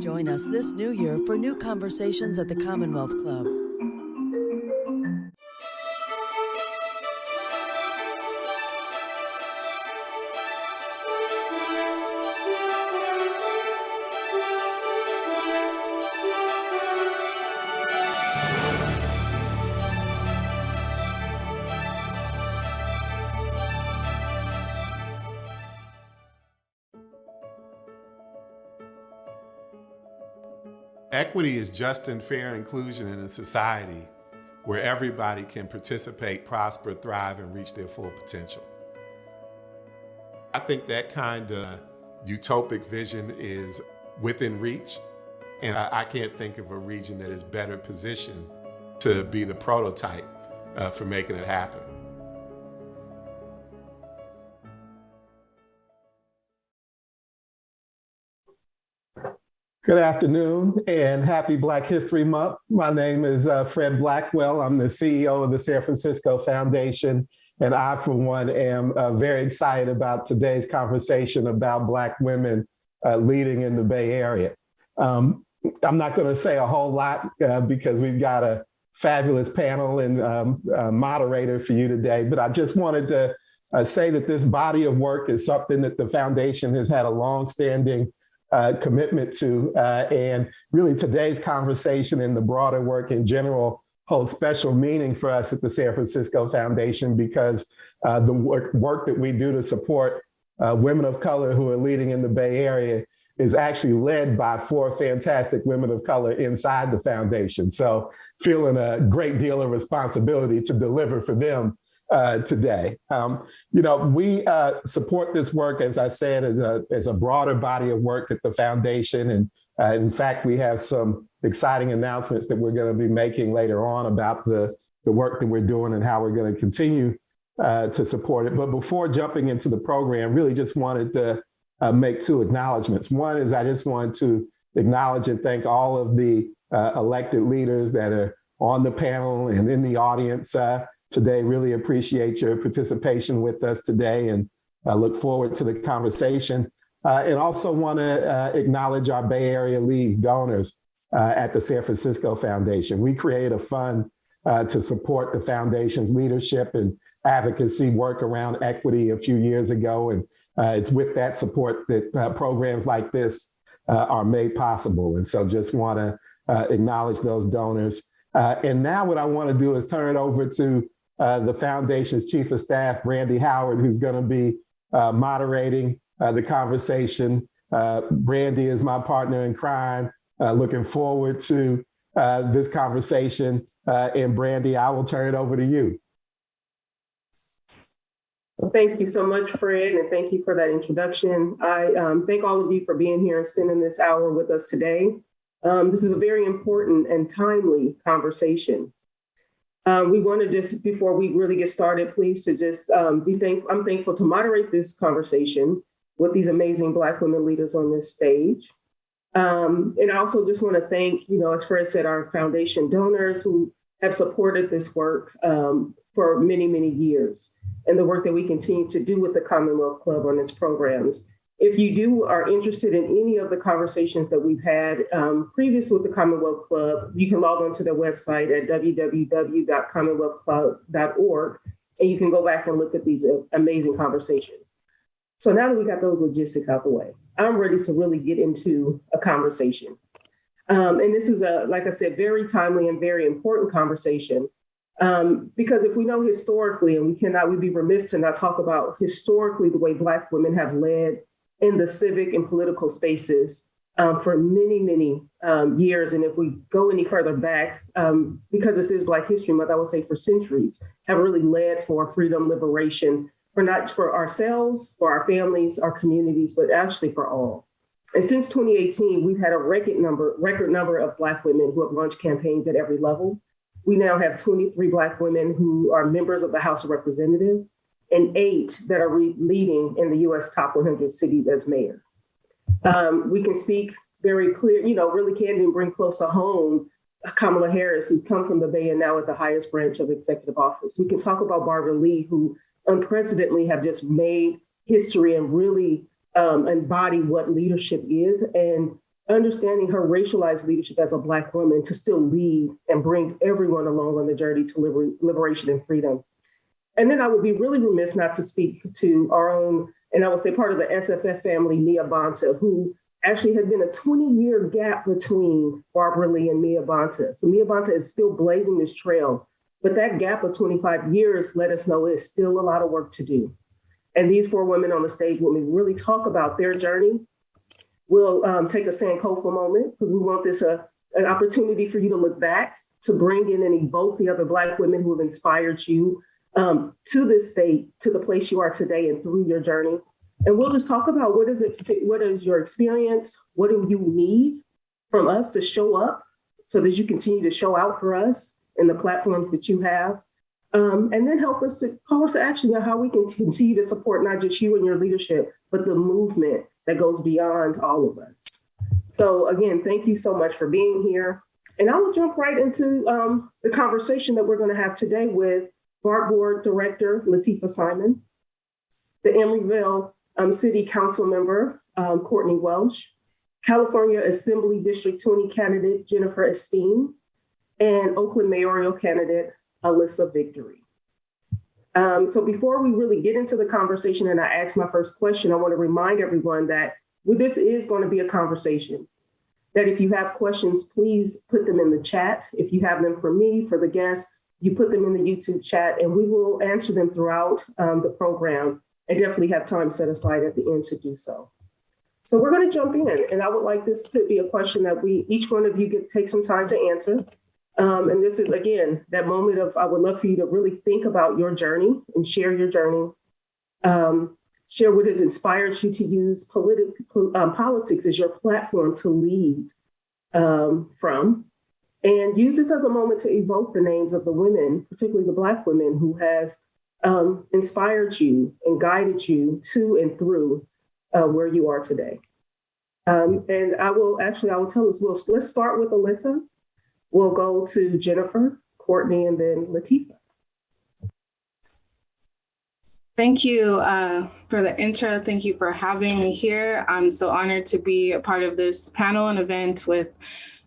Join us this new year for new conversations at the Commonwealth Club. Equity is just and fair inclusion in a society where everybody can participate, prosper, thrive, and reach their full potential. I think that kind of utopic vision is within reach, and I can't think of a region that is better positioned to be the prototype for making it happen. Good afternoon and happy Black History Month. My name is Fred Blackwell. I'm the CEO of the San Francisco Foundation, and I, for one, am very excited about today's conversation about Black women leading in the Bay Area. I'm not going to say a whole lot because we've got a fabulous panel and moderator for you today, but I just wanted to say that this body of work is something that the foundation has had a longstanding commitment to, and really today's conversation and the broader work in general holds special meaning for us at the San Francisco Foundation because the work that we do to support women of color who are leading in the Bay Area is actually led by 4 fantastic women of color inside the foundation. So feeling a great deal of responsibility to deliver for them today. We support this work, as I said, as a broader body of work at the foundation. And in fact, we have some exciting announcements that we're going to be making later on about the work that we're doing and how we're going to continue to support it. But before jumping into the program, really just wanted to make 2 acknowledgments. One is I just want to acknowledge and thank all of the elected leaders that are on the panel and in the audience today. Really appreciate your participation with us today and look forward to the conversation. And also want to acknowledge our Bay Area League's donors at the San Francisco Foundation. We created a fund to support the foundation's leadership and advocacy work around equity a few years ago. And it's with that support that programs like this are made possible. And so just want to acknowledge those donors. And now what I want to do is turn it over to the foundation's Chief of Staff, Brandy Howard, who's going to be moderating the conversation. Brandy is my partner in crime. Looking forward to this conversation. And Brandy, I will turn it over to you. Thank you so much, Fred, and thank you for that introduction. I thank all of you for being here and spending this hour with us today. This is a very important and timely conversation. We want to just, before we really get started, please to just I'm thankful to moderate this conversation with these amazing Black women leaders on this stage. And I also just want to thank, as Fred said, our foundation donors who have supported this work for many, many years, and the work that we continue to do with the Commonwealth Club on its programs. If you are interested in any of the conversations that we've had previous with the Commonwealth Club, you can log on to their website at www.commonwealthclub.org, and you can go back and look at these amazing conversations. So now that we got those logistics out the way, I'm ready to really get into a conversation. And this is like I said, very timely and very important conversation. Because if we know historically, and we'd be remiss to not talk about historically the way Black women have led in the civic and political spaces for many, many years. And if we go any further back, because this is Black History Month, I would say for centuries, have really led for freedom, liberation, for not for ourselves, for our families, our communities, but actually for all. And since 2018, we've had a record number of Black women who have launched campaigns at every level. We now have 23 Black women who are members of the House of Representatives and 8 that are leading in the US top 100 cities as mayor. We can speak very clear, really candid and bring close to home Kamala Harris, who come from the Bay and now at the highest branch of executive office. We can talk about Barbara Lee, who unprecedentedly have just made history and really embody what leadership is. And understanding her racialized leadership as a Black woman to still lead and bring everyone along on the journey to liberation and freedom. And then I would be really remiss not to speak to our own, and I would say part of the SFF family, Nia Bonta, who actually had been a 20-year gap between Barbara Lee and Mia Bonta. So Mia Bonta is still blazing this trail, but that gap of 25 years let us know it's still a lot of work to do. And these four women on the stage, when we really talk about their journey, we'll take a Sankofa moment because we want this an opportunity for you to look back, to bring in and evoke the other Black women who have inspired you to this state, to the place you are today and through your journey. And we'll just talk about what is your experience? What do you need from us to show up so that you continue to show out for us in the platforms that you have? And then help us to call us to action on how we can continue to support not just you and your leadership, but the movement that goes beyond all of us. So again, thank you so much for being here. And I will jump right into the conversation that we're going to have today with BART Board Director Lateefah Simon, the Emeryville City Council Member Courtney Welsh, California Assembly District 20 candidate Jennifer Esteen, and Oakland mayoral candidate Alyssa Victory. So before we really get into the conversation and I ask my first question, I want to remind everyone that this is going to be a conversation. That if you have questions, please put them in the chat. If you have them for me, for the guests, you put them in the YouTube chat and we will answer them throughout the program and definitely have time set aside at the end to do so. So we're going to jump in, and I would like this to be a question that each one of you take some time to answer. And this is, again, that moment of, I would love for you to really think about your journey and share your journey. Share what has inspired you to use politics as your platform to lead from. And use this as a moment to evoke the names of the women, particularly the Black women who has inspired you and guided you to and through where you are today. And I will tell us, let's start with Alyssa. We'll go to Jennifer, Courtney, and then Lateefah. Thank you for the intro. Thank you for having me here. I'm so honored to be a part of this panel and event with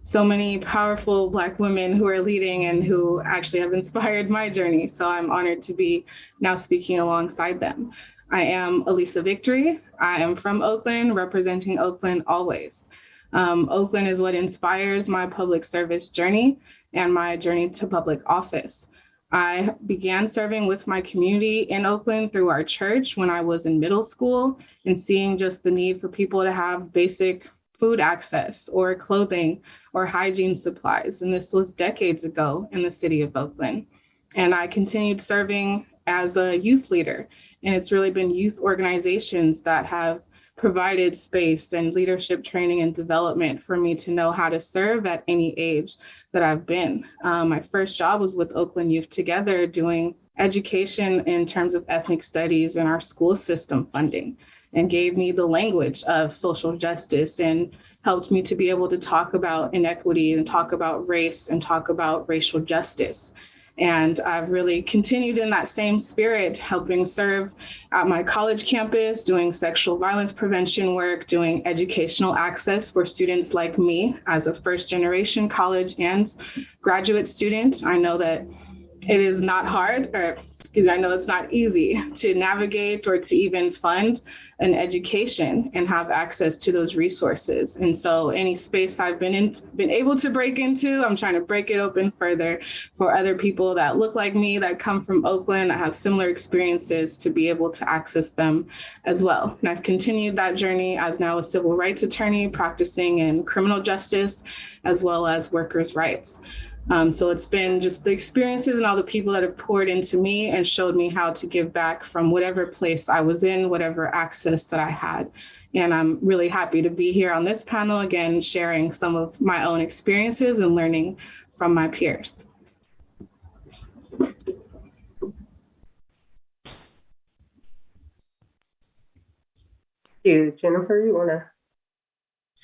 so many powerful Black women who are leading and who actually have inspired my journey. So I'm honored to be now speaking alongside them. I am Alyssa Victory. I am from Oakland, representing Oakland always. Oakland is what inspires my public service journey and my journey to public office. I began serving with my community in Oakland through our church when I was in middle school and seeing just the need for people to have basic food access or clothing or hygiene supplies. And this was decades ago in the city of Oakland. And I continued serving as a youth leader. And it's really been youth organizations that have provided space and leadership training and development for me to know how to serve at any age that I've been. My first job was with Oakland Youth Together doing education in terms of ethnic studies and our school system funding, and gave me the language of social justice and helped me to be able to talk about inequity and talk about race and talk about racial justice. And I've really continued in that same spirit, helping serve at my college campus, doing sexual violence prevention work, doing educational access for students like me as a first-generation college and graduate student. I know that it is not hard, I know it's not easy to navigate or to even fund an education and have access to those resources. And so any space I've been able to break into, I'm trying to break it open further for other people that look like me, that come from Oakland, that have similar experiences, to be able to access them as well. And I've continued that journey as now a civil rights attorney practicing in criminal justice as well as workers' rights. So it's been just the experiences and all the people that have poured into me and showed me how to give back from whatever place I was in, whatever access that I had. And I'm really happy to be here on this panel again, sharing some of my own experiences and learning from my peers. Jennifer, you want to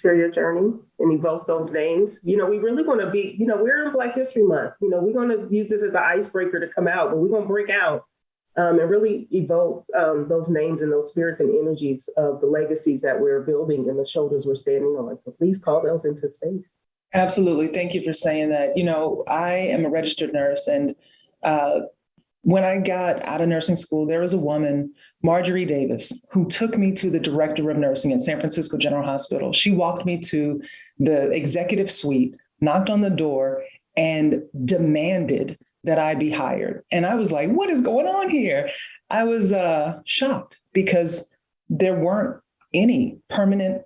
share your journey and evoke those names? We really want to be, we're in Black History Month. We're going to use this as an icebreaker to come out, but we're going to break out and really evoke those names and those spirits and energies of the legacies that we're building and the shoulders we're standing on. So please call those into the stage. Absolutely. Thank you for saying that. You know, I am a registered nurse, and when I got out of nursing school, there was a woman, Marjorie Davis, who took me to the director of nursing at San Francisco General Hospital. She walked me to the executive suite, knocked on the door, and demanded that I be hired. And I was like, what is going on here? I was shocked because there weren't any permanent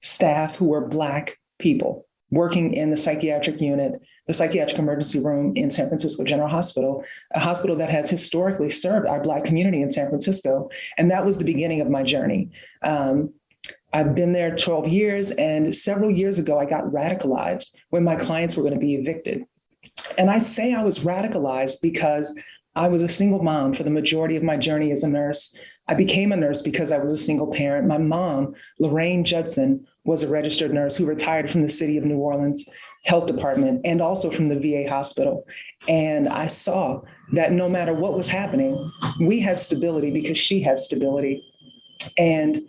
staff who were Black people working in the psychiatric unit, the psychiatric emergency room in San Francisco General Hospital, a hospital that has historically served our Black community in San Francisco. And that was the beginning of my journey. I've been there 12 years, and several years ago, I got radicalized when my clients were going to be evicted. And I say I was radicalized because I was a single mom for the majority of my journey as a nurse. I became a nurse because I was a single parent. My mom, Lorraine Judson, was a registered nurse who retired from the City of New Orleans Health Department and also from the VA hospital. And I saw that no matter what was happening, we had stability because she had stability. And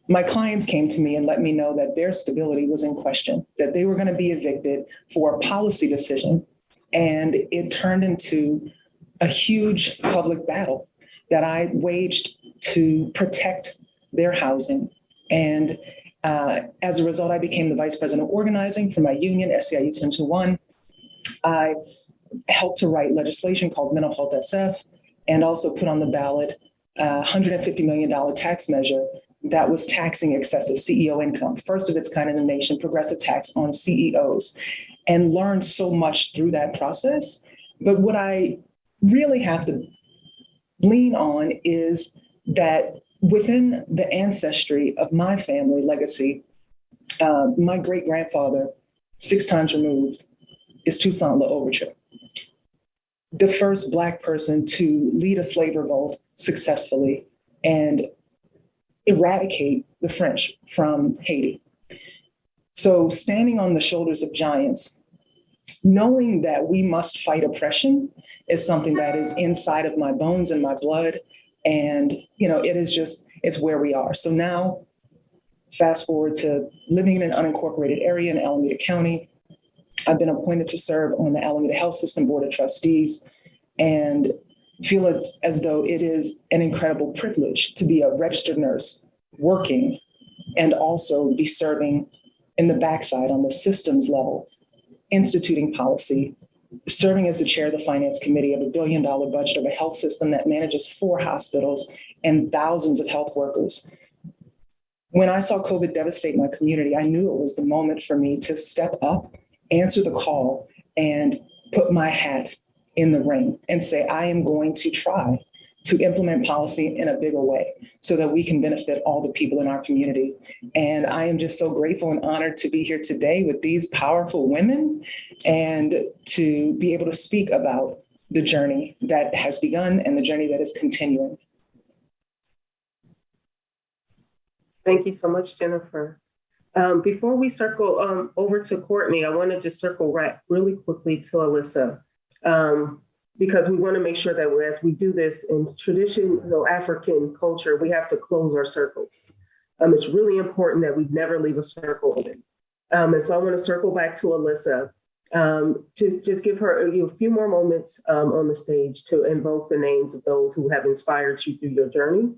my clients came to me and let me know that their stability was in question, that they were going to be evicted for a policy decision. And it turned into a huge public battle that I waged to protect their housing. And as a result, I became the vice president of organizing for my union, SEIU 1021. I helped to write legislation called Mental Health SF, and also put on the ballot a $150 million tax measure that was taxing excessive CEO income, first of its kind in the nation, progressive tax on CEOs, and learned so much through that process. But what I really have to lean on is that within the ancestry of my family legacy, my great-grandfather, 6 times removed, is Toussaint L'Ouverture, the first Black person to lead a slave revolt successfully and eradicate the French from Haiti. So standing on the shoulders of giants, knowing that we must fight oppression is something that is inside of my bones and my blood. And, you know, it's where we are. So now, fast forward to living in an unincorporated area in Alameda County. I've been appointed to serve on the Alameda Health System Board of Trustees, and feel as though it is an incredible privilege to be a registered nurse working and also be serving in the backside on the systems level, instituting policy, serving as the chair of the finance committee of a $1 billion budget of a health system that manages 4 hospitals and thousands of health workers. When I saw COVID devastate my community, I knew it was the moment for me to step up, answer the call, and put my hat in the ring and say, I am going to try to implement policy in a bigger way so that we can benefit all the people in our community. And I am just so grateful and honored to be here today with these powerful women and to be able to speak about the journey that has begun and the journey that is continuing. Thank you so much, Jennifer. Before we circle over to Courtney, I want to just circle back really quickly to Alyssa, because we want to make sure that as we do this in traditional African culture, we have to close our circles. It's really important that we never leave a circle open. And so I want to circle back to Alyssa, to just give her a few more moments on the stage to invoke the names of those who have inspired you through your journey.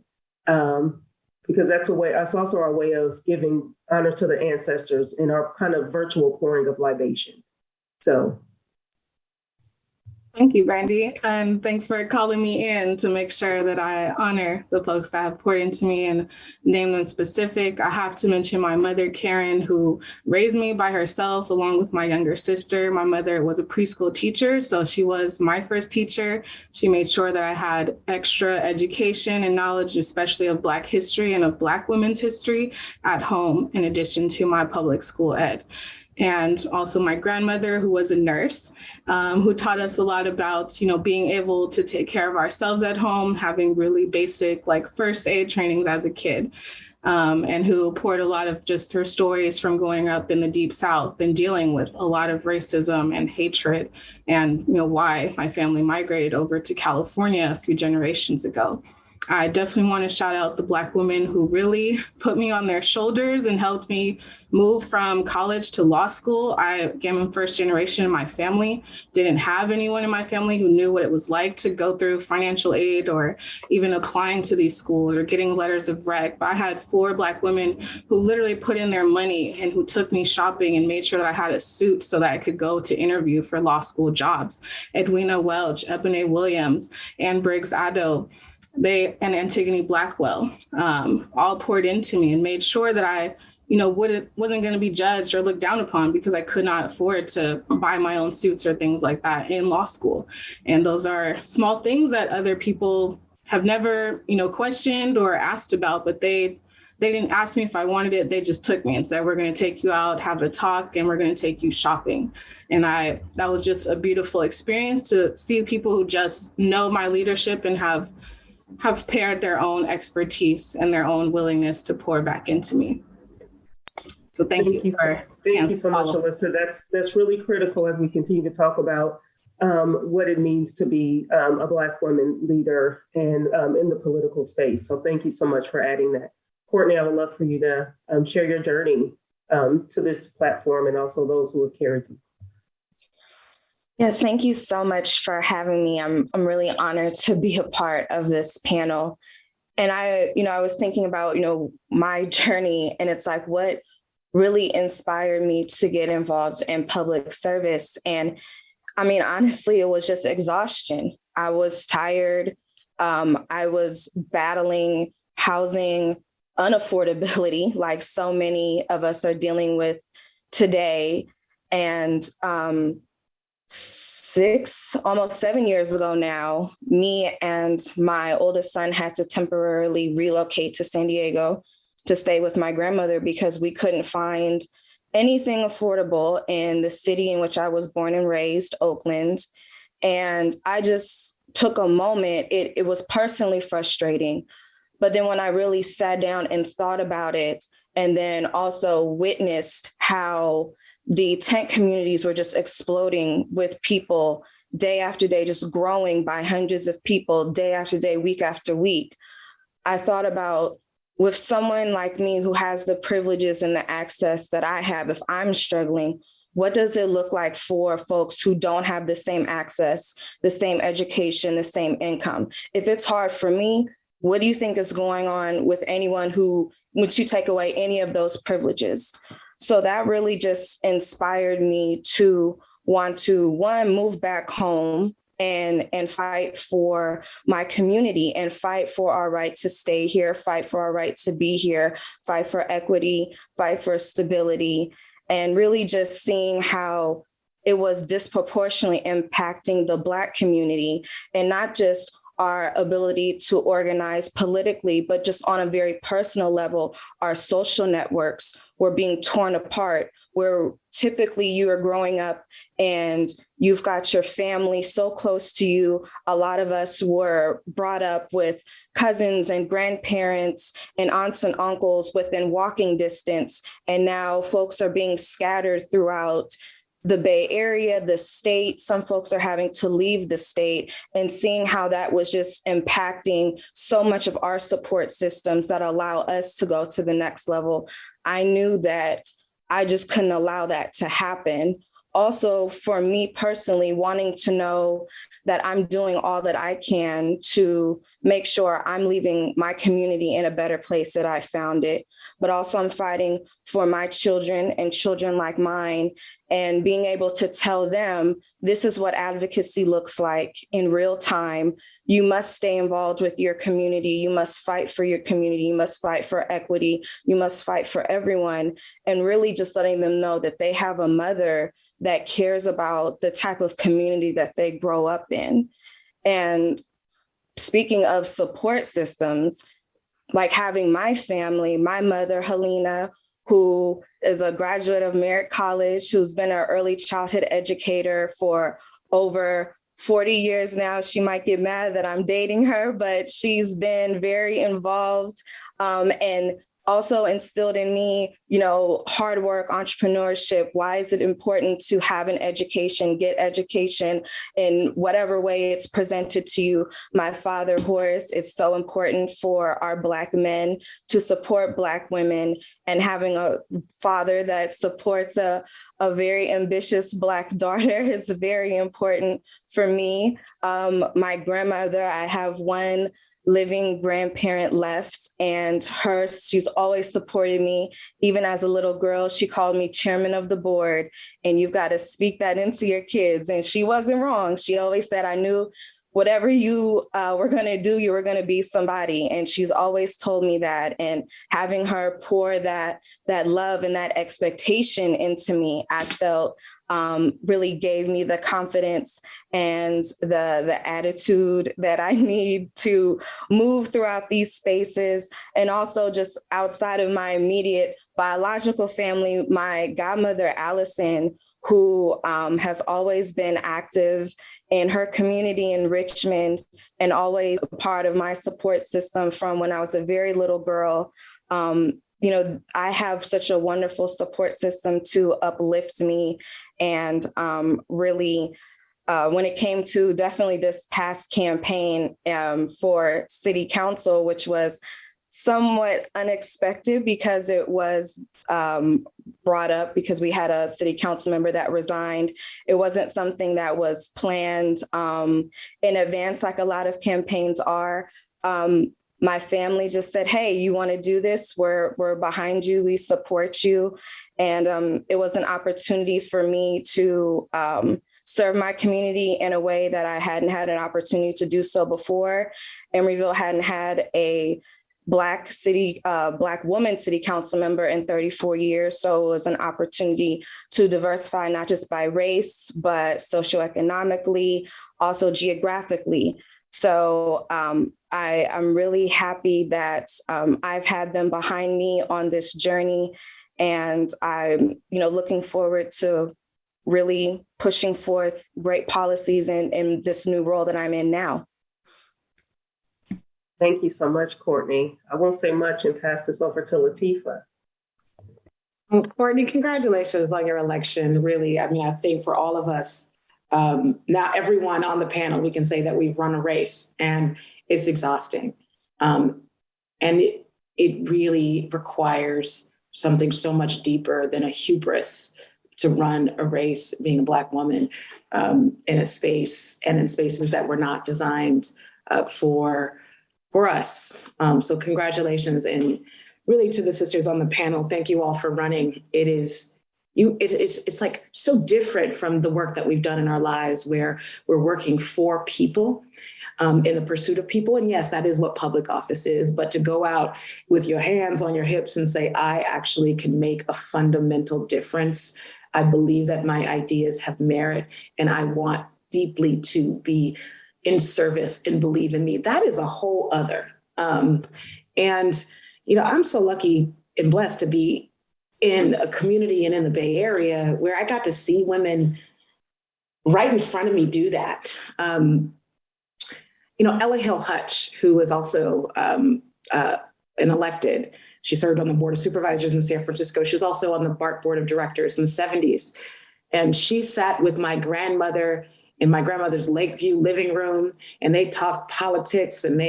Because that's also our way of giving honor to the ancestors in our kind of virtual pouring of libation. So. Thank you, Brandy. And thanks for calling me in to make sure that I honor the folks that have poured into me and name them specific. I have to mention my mother, Karen, who raised me by herself along with my younger sister. My mother was a preschool teacher, so she was my first teacher. She made sure that I had extra education and knowledge, especially of Black history and of Black women's history at home, in addition to my public school ed. And also my grandmother, who was a nurse, who taught us a lot about, being able to take care of ourselves at home, having really basic first aid trainings as a kid. and who poured a lot of just her stories from growing up in the Deep South and dealing with a lot of racism and hatred, and why my family migrated over to California a few generations ago. I definitely want to shout out the Black women who really put me on their shoulders and helped me move from college to law school. I am first generation in my family, didn't have anyone in my family who knew what it was like to go through financial aid or even applying to these schools or getting letters of rec. But I had 4 Black women who literally put in their money and who took me shopping and made sure that I had a suit so that I could go to interview for law school jobs. Edwina Welch, Ebony Williams, Ann Briggs Addo, and Antigone Blackwell all poured into me and made sure that I, wasn't going to be judged or looked down upon because I could not afford to buy my own suits or things like that in law school. And those are small things that other people have never, questioned or asked about, but they didn't ask me if I wanted it. They just took me and said, we're going to take you out, have a talk, and we're going to take you shopping. And that was just a beautiful experience to see people who just know my leadership and have paired their own expertise and their own willingness to pour back into me. So thank you so much, Alyssa. That's really critical as we continue to talk about what it means to be a Black woman leader and in the political space. So thank you so much for adding that. Courtney, I would love for you to share your journey to this platform and also those who have carried you. Yes, thank you so much for having me. I'm really honored to be a part of this panel. And I was thinking about, my journey, and it's like what really inspired me to get involved in public service. And I mean, honestly, it was just exhaustion. I was tired. I was battling housing unaffordability, like so many of us are dealing with today. And almost 7 years ago now, me and my oldest son had to temporarily relocate to San Diego to stay with my grandmother because we couldn't find anything affordable in the city in which I was born and raised, Oakland. And I just took a moment. It was personally frustrating. But then when I really sat down and thought about it, and then also witnessed how the tent communities were just exploding with people day after day, just growing by hundreds of people day after day, week after week. I thought about, with someone like me who has the privileges and the access that I have, if I'm struggling, what does it look like for folks who don't have the same access, the same education, the same income? If it's hard for me, what do you think is going on with anyone who, would you take away any of those privileges? So that really just inspired me to want to, one, move back home and fight for my community and fight for our right to stay here, fight for our right to be here, fight for equity, fight for stability, and really just seeing how it was disproportionately impacting the Black community, and not just our ability to organize politically, but just on a very personal level, our social networks were being torn apart, where typically you are growing up and you've got your family so close to you. A lot of us were brought up with cousins and grandparents and aunts and uncles within walking distance. And now folks are being scattered throughout the Bay Area, the state. Some folks are having to leave the state, and seeing how that was just impacting so much of our support systems that allow us to go to the next level. I knew that I just couldn't allow that to happen. Also, for me personally, wanting to know that I'm doing all that I can to make sure I'm leaving my community in a better place that I found it. But also I'm fighting for my children and children like mine, and being able to tell them this is what advocacy looks like in real time. You must stay involved with your community. You must fight for your community. You must fight for equity. You must fight for everyone. And really just letting them know that they have a mother that cares about the type of community that they grow up in. And speaking of support systems, like having my family, my mother, Helena, who is a graduate of Merritt College, who's been an early childhood educator for over 40 years now. She might get mad that I'm dating her, but she's been very involved and also instilled in me, hard work, entrepreneurship. Why is it important to have an education, get education in whatever way it's presented to you? My father, Horace, it's so important for our Black men to support Black women, and having a father that supports a very ambitious Black daughter is very important for me. My grandmother, I have one living grandparent left, and she's always supported me. Even as a little girl, she called me chairman of the board, and you've got to speak that into your kids. And she wasn't wrong. She always said, I knew whatever you were going to do, you were going to be somebody. And she's always told me that. And having her pour that love and that expectation into me, I felt really gave me the confidence and the attitude that I need to move throughout these spaces. And also just outside of my immediate biological family, my godmother, Allison, who has always been active in her community in Richmond and always a part of my support system from when I was a very little girl. I have such a wonderful support system to uplift me. And really, when it came to definitely this past campaign for city council, which was somewhat unexpected because it was brought up because we had a city council member that resigned. It wasn't something that was planned in advance like a lot of campaigns are. My family just said, hey, you want to do this? We're behind you. We support you. And it was an opportunity for me to serve my community in a way that I hadn't had an opportunity to do so before. Emeryville hadn't had a Black woman city council member in 34 years. So it was an opportunity to diversify, not just by race, but socioeconomically, also geographically. So I'm really happy that I've had them behind me on this journey. And I'm, looking forward to really pushing forth great policies in this new role that I'm in now. Thank you so much, Courtney. I won't say much and pass this over to Latifah. Well, Courtney, congratulations on your election. Really, I think for all of us, now everyone on the panel, we can say that we've run a race and it's exhausting. And it really requires something so much deeper than a hubris to run a race, being a Black woman in a space and in spaces that were not designed for us. So congratulations, and really to the sisters on the panel, thank you all for running. It's like so different from the work that we've done in our lives where we're working for people in the pursuit of people. And yes, that is what public office is, but to go out with your hands on your hips and say, I actually can make a fundamental difference. I believe that my ideas have merit and I want deeply to be in service and believe in me. That is a whole other. And, I'm so lucky and blessed to be in a community and in the Bay Area where I got to see women right in front of me do that. Ella Hill Hutch, who was also an elected, she served on the Board of Supervisors in San Francisco. She was also on the BART Board of Directors in the 70s. And she sat with my grandmother in my grandmother's Lakeview living room, and they talked politics, and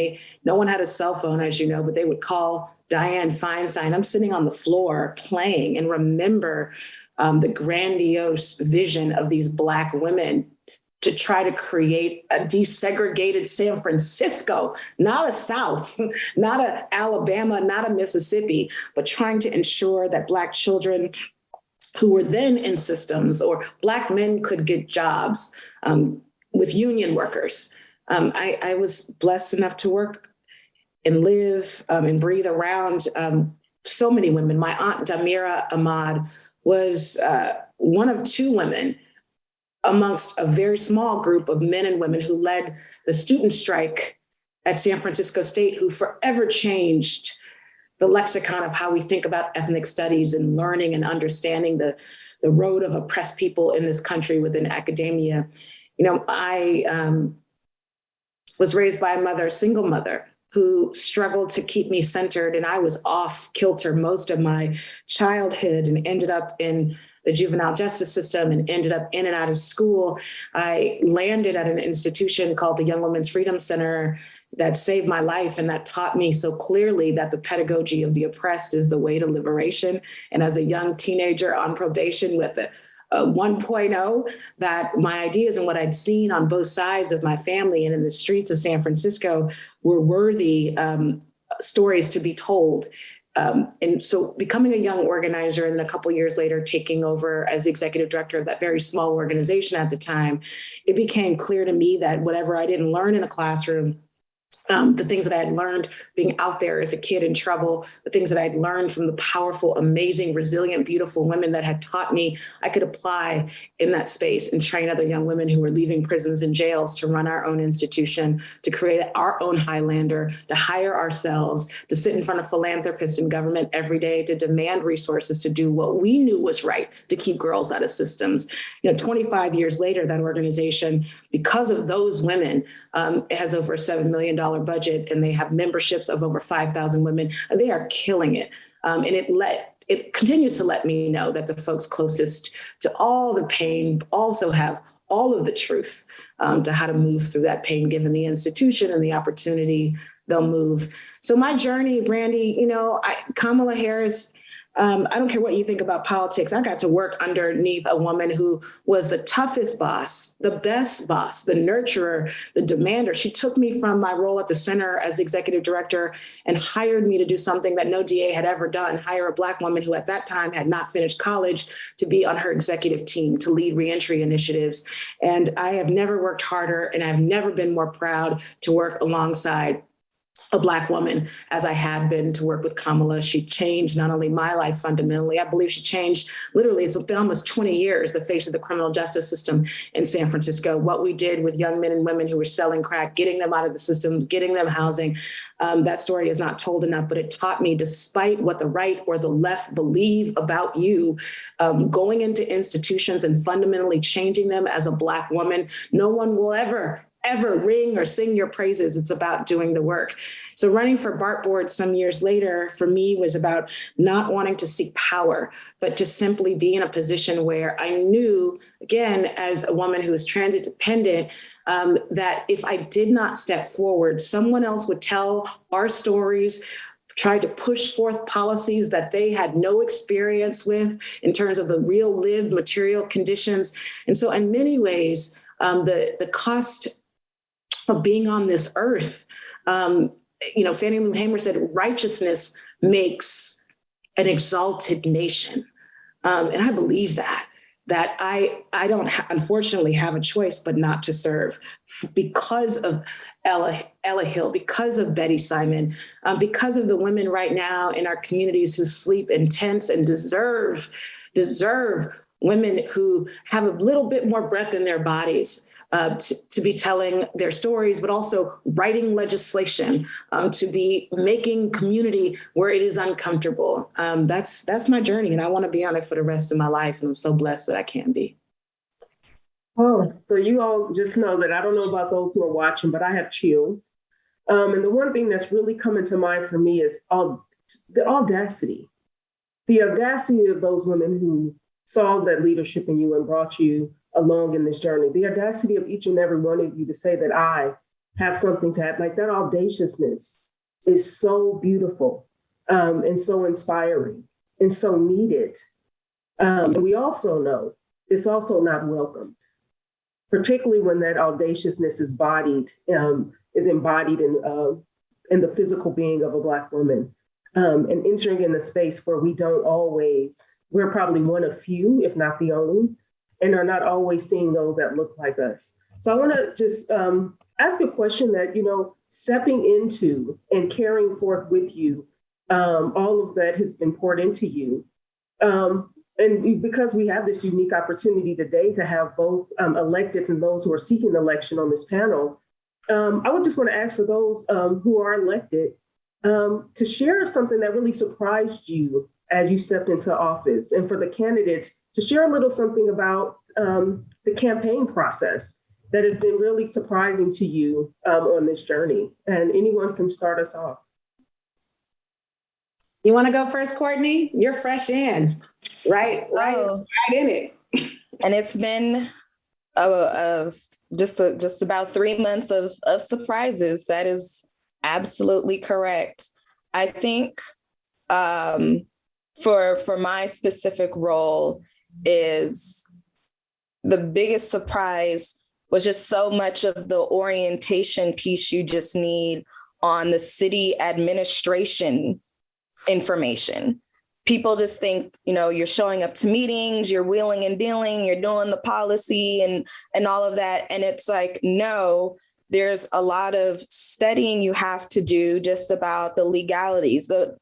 no one had a cell phone, as you know, but they would call Dianne Feinstein. I'm sitting on the floor playing and remember the grandiose vision of these Black women to try to create a desegregated San Francisco, not a South, not a Alabama, not a Mississippi, but trying to ensure that Black children who were then in systems or Black men could get jobs with union workers. I was blessed enough to work and live and breathe around so many women. My aunt Damira Ahmad was one of two women amongst a very small group of men and women who led the student strike at San Francisco State, who forever changed the lexicon of how we think about ethnic studies and learning and understanding the road of oppressed people in this country within academia. I was raised by a single mother, who struggled to keep me centered. And I was off kilter most of my childhood and ended up in the juvenile justice system and ended up in and out of school. I landed at an institution called the Young Women's Freedom Center that saved my life and that taught me so clearly that the pedagogy of the oppressed is the way to liberation. And as a young teenager on probation with a 1.0, that my ideas and what I'd seen on both sides of my family and in the streets of San Francisco were worthy stories to be told. And so becoming a young organizer and a couple of years later taking over as the executive director of that very small organization at the time, it became clear to me that whatever I didn't learn in a classroom, the things that I had learned being out there as a kid in trouble, the things that I had learned from the powerful, amazing, resilient, beautiful women that had taught me, I could apply in that space and train other young women who were leaving prisons and jails to run our own institution, to create our own Highlander, to hire ourselves, to sit in front of philanthropists in government every day, to demand resources to do what we knew was right to keep girls out of systems. 25 years later, that organization, because of those women, it has over a $7 million budget, and they have memberships of over 5,000 women. And they are killing it. And it continues to let me know that the folks closest to all the pain also have all of the truth to how to move through that pain, given the institution and the opportunity they'll move. So my journey, Brandy, Kamala Harris, I don't care what you think about politics. I got to work underneath a woman who was the toughest boss, the best boss, the nurturer, the demander. She took me from my role at the center as executive director and hired me to do something that no DA had ever done, hire a Black woman who at that time had not finished college to be on her executive team to lead reentry initiatives. And I have never worked harder, and I've never been more proud to work alongside a Black woman as I had been to work with Kamala. She changed not only my life fundamentally, I believe she changed literally, it's been almost 20 years, the face of the criminal justice system in San Francisco. What we did with young men and women who were selling crack, getting them out of the system, getting them housing, that story is not told enough, but it taught me, despite what the right or the left believe about you, going into institutions and fundamentally changing them as a Black woman, no one will ever ring or sing your praises. It's about doing the work. So running for BART board some years later for me was about not wanting to seek power, but to simply be in a position where I knew, again, as a woman who was transit dependent, that if I did not step forward, someone else would tell our stories, try to push forth policies that they had no experience with in terms of the real lived material conditions. And so in many ways, the cost of being on this earth, Fannie Lou Hamer said, righteousness makes an exalted nation. And I believe that I don't unfortunately have a choice but not to serve because of Ella Hill, because of Betty Simon, because of the women right now in our communities who sleep in tents and deserve women who have a little bit more breath in their bodies to be telling their stories, but also writing legislation, to be making community where it is uncomfortable. That's my journey, and I want to be on it for the rest of my life, and I'm so blessed that I can be. Oh, so you all just know that I don't know about those who are watching, but I have chills. And the one thing that's really coming to mind for me is the audacity. The audacity of those women who saw that leadership in you and brought you along in this journey. The audacity of each and every one of you to say that I have something to add, like that audaciousness is so beautiful and so inspiring and so needed. And we also know it's also not welcomed, particularly when that audaciousness is embodied in the physical being of a Black woman, and entering in the space where we're probably one of few, if not the only, and are not always seeing those that look like us. So I want to just ask a question that, stepping into and carrying forth with you all of that has been poured into you. And because we have this unique opportunity today to have both electeds and those who are seeking election on this panel, I would just want to ask for those who are elected to share something that really surprised you as you stepped into office, and for the candidates to share a little something about the campaign process that has been really surprising to you on this journey? And anyone can start us off. You want to go first, Courtney? You're fresh in, right in it. And it's been just about 3 months of surprises. That is absolutely correct. I think for my specific role is the biggest surprise was just so much of the orientation piece you just need on the city administration information. People just think, you're showing up to meetings, you're wheeling and dealing, you're doing the policy and all of that. And it's like, no, there's a lot of studying you have to do just about the legalities, the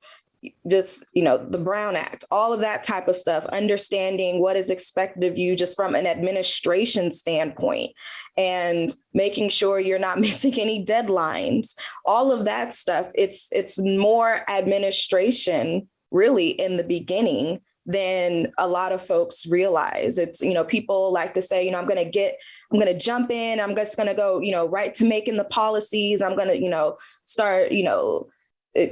Brown Act, all of that type of stuff, understanding what is expected of you just from an administration standpoint and making sure you're not missing any deadlines, all of that stuff. It's more administration really in the beginning than a lot of folks realize. It's, people like to say, I'm going to jump in, I'm just going to go, right to making the policies. I'm going to, start,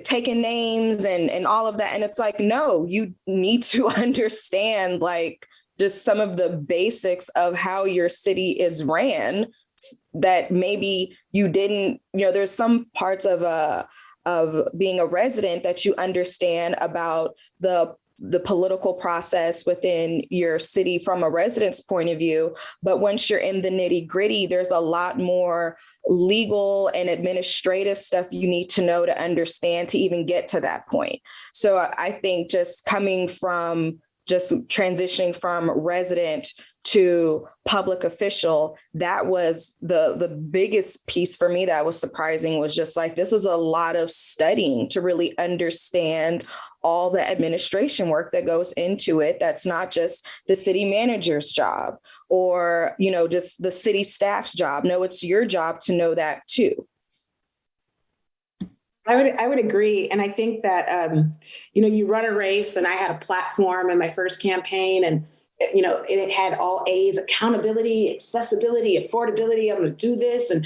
taking names and all of that. And it's like, no, you need to understand like just some of the basics of how your city is ran that maybe you didn't, there's some parts of being a resident that you understand about the political process within your city from a resident's point of view. But once you're in the nitty gritty, there's a lot more legal and administrative stuff you need to know to understand to even get to that point. So I think just transitioning from resident to public official, that was the biggest piece for me that was surprising, was just like, this is a lot of studying to really understand all the administration work that goes into it. That's not just the city manager's job or, just the city staff's job. No, it's your job to know that too. I would agree. And I think that, you run a race, and I had a platform in my first campaign, and it had all A's: accountability, accessibility, affordability. I'm going to do this. And,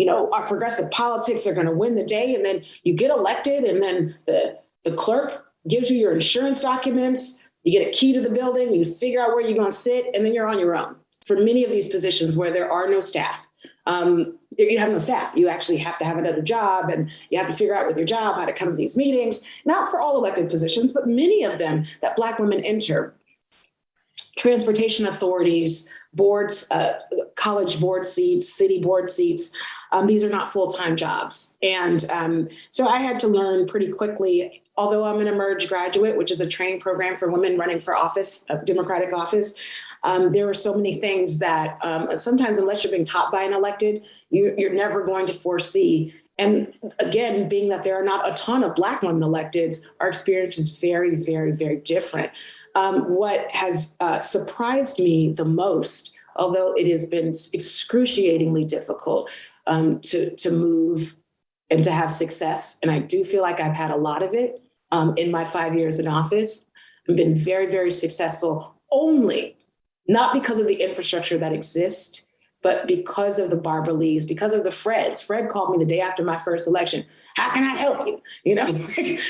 our progressive politics are going to win the day. And then you get elected, and then the clerk gives you your insurance documents. You get a key to the building, you figure out where you're going to sit, and then you're on your own. For many of these positions where there are no staff, you have no staff. You actually have to have another job, and you have to figure out with your job how to come to these meetings. Not for all elected positions, but many of them that Black women enter. Transportation authorities, boards, college board seats, city board seats. These are not full-time jobs. And so I had to learn pretty quickly, although I'm an Emerge graduate, which is a training program for women running for office, a Democratic office. There are so many things that sometimes, unless you're being taught by an elected, you're never going to foresee. And again, being that there are not a ton of Black women electeds, our experience is very, very, very different. What has surprised me the most, although it has been excruciatingly difficult to move and to have success, and I do feel like I've had a lot of it in my 5 years in office, I've been very, very successful, only not because of the infrastructure that exists, but because of the Barbara Lees, because of the Freds. Fred called me the day after my first election. How can I help you?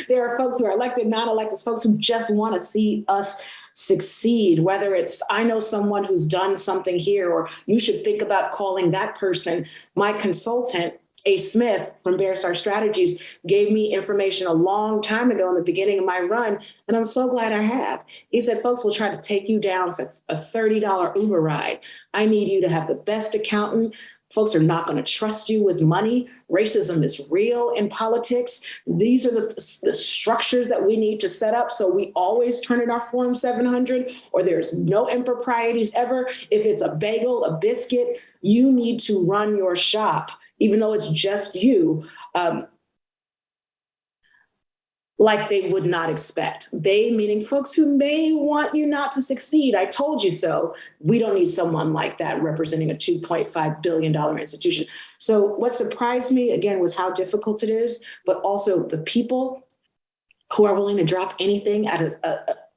There are folks who are elected, non-elected, folks who just want to see us succeed, whether it's, I know someone who's done something here, or you should think about calling that person. My consultant, A. Smith from Bear Star Strategies, gave me information a long time ago in the beginning of my run, and I'm so glad I have. He said, folks will try to take you down for a $30 Uber ride. I need you to have the best accountant. Folks are not going to trust you with money. Racism is real in politics. These are the structures that we need to set up so we always turn in our Form 700, or there's no improprieties ever. If it's a bagel, a biscuit, you need to run your shop, even though it's just you, like they would not expect. They, meaning folks who may want you not to succeed. I told you so. We don't need someone like that representing a $2.5 billion institution. So what surprised me, again, was how difficult it is, but also the people who are willing to drop anything at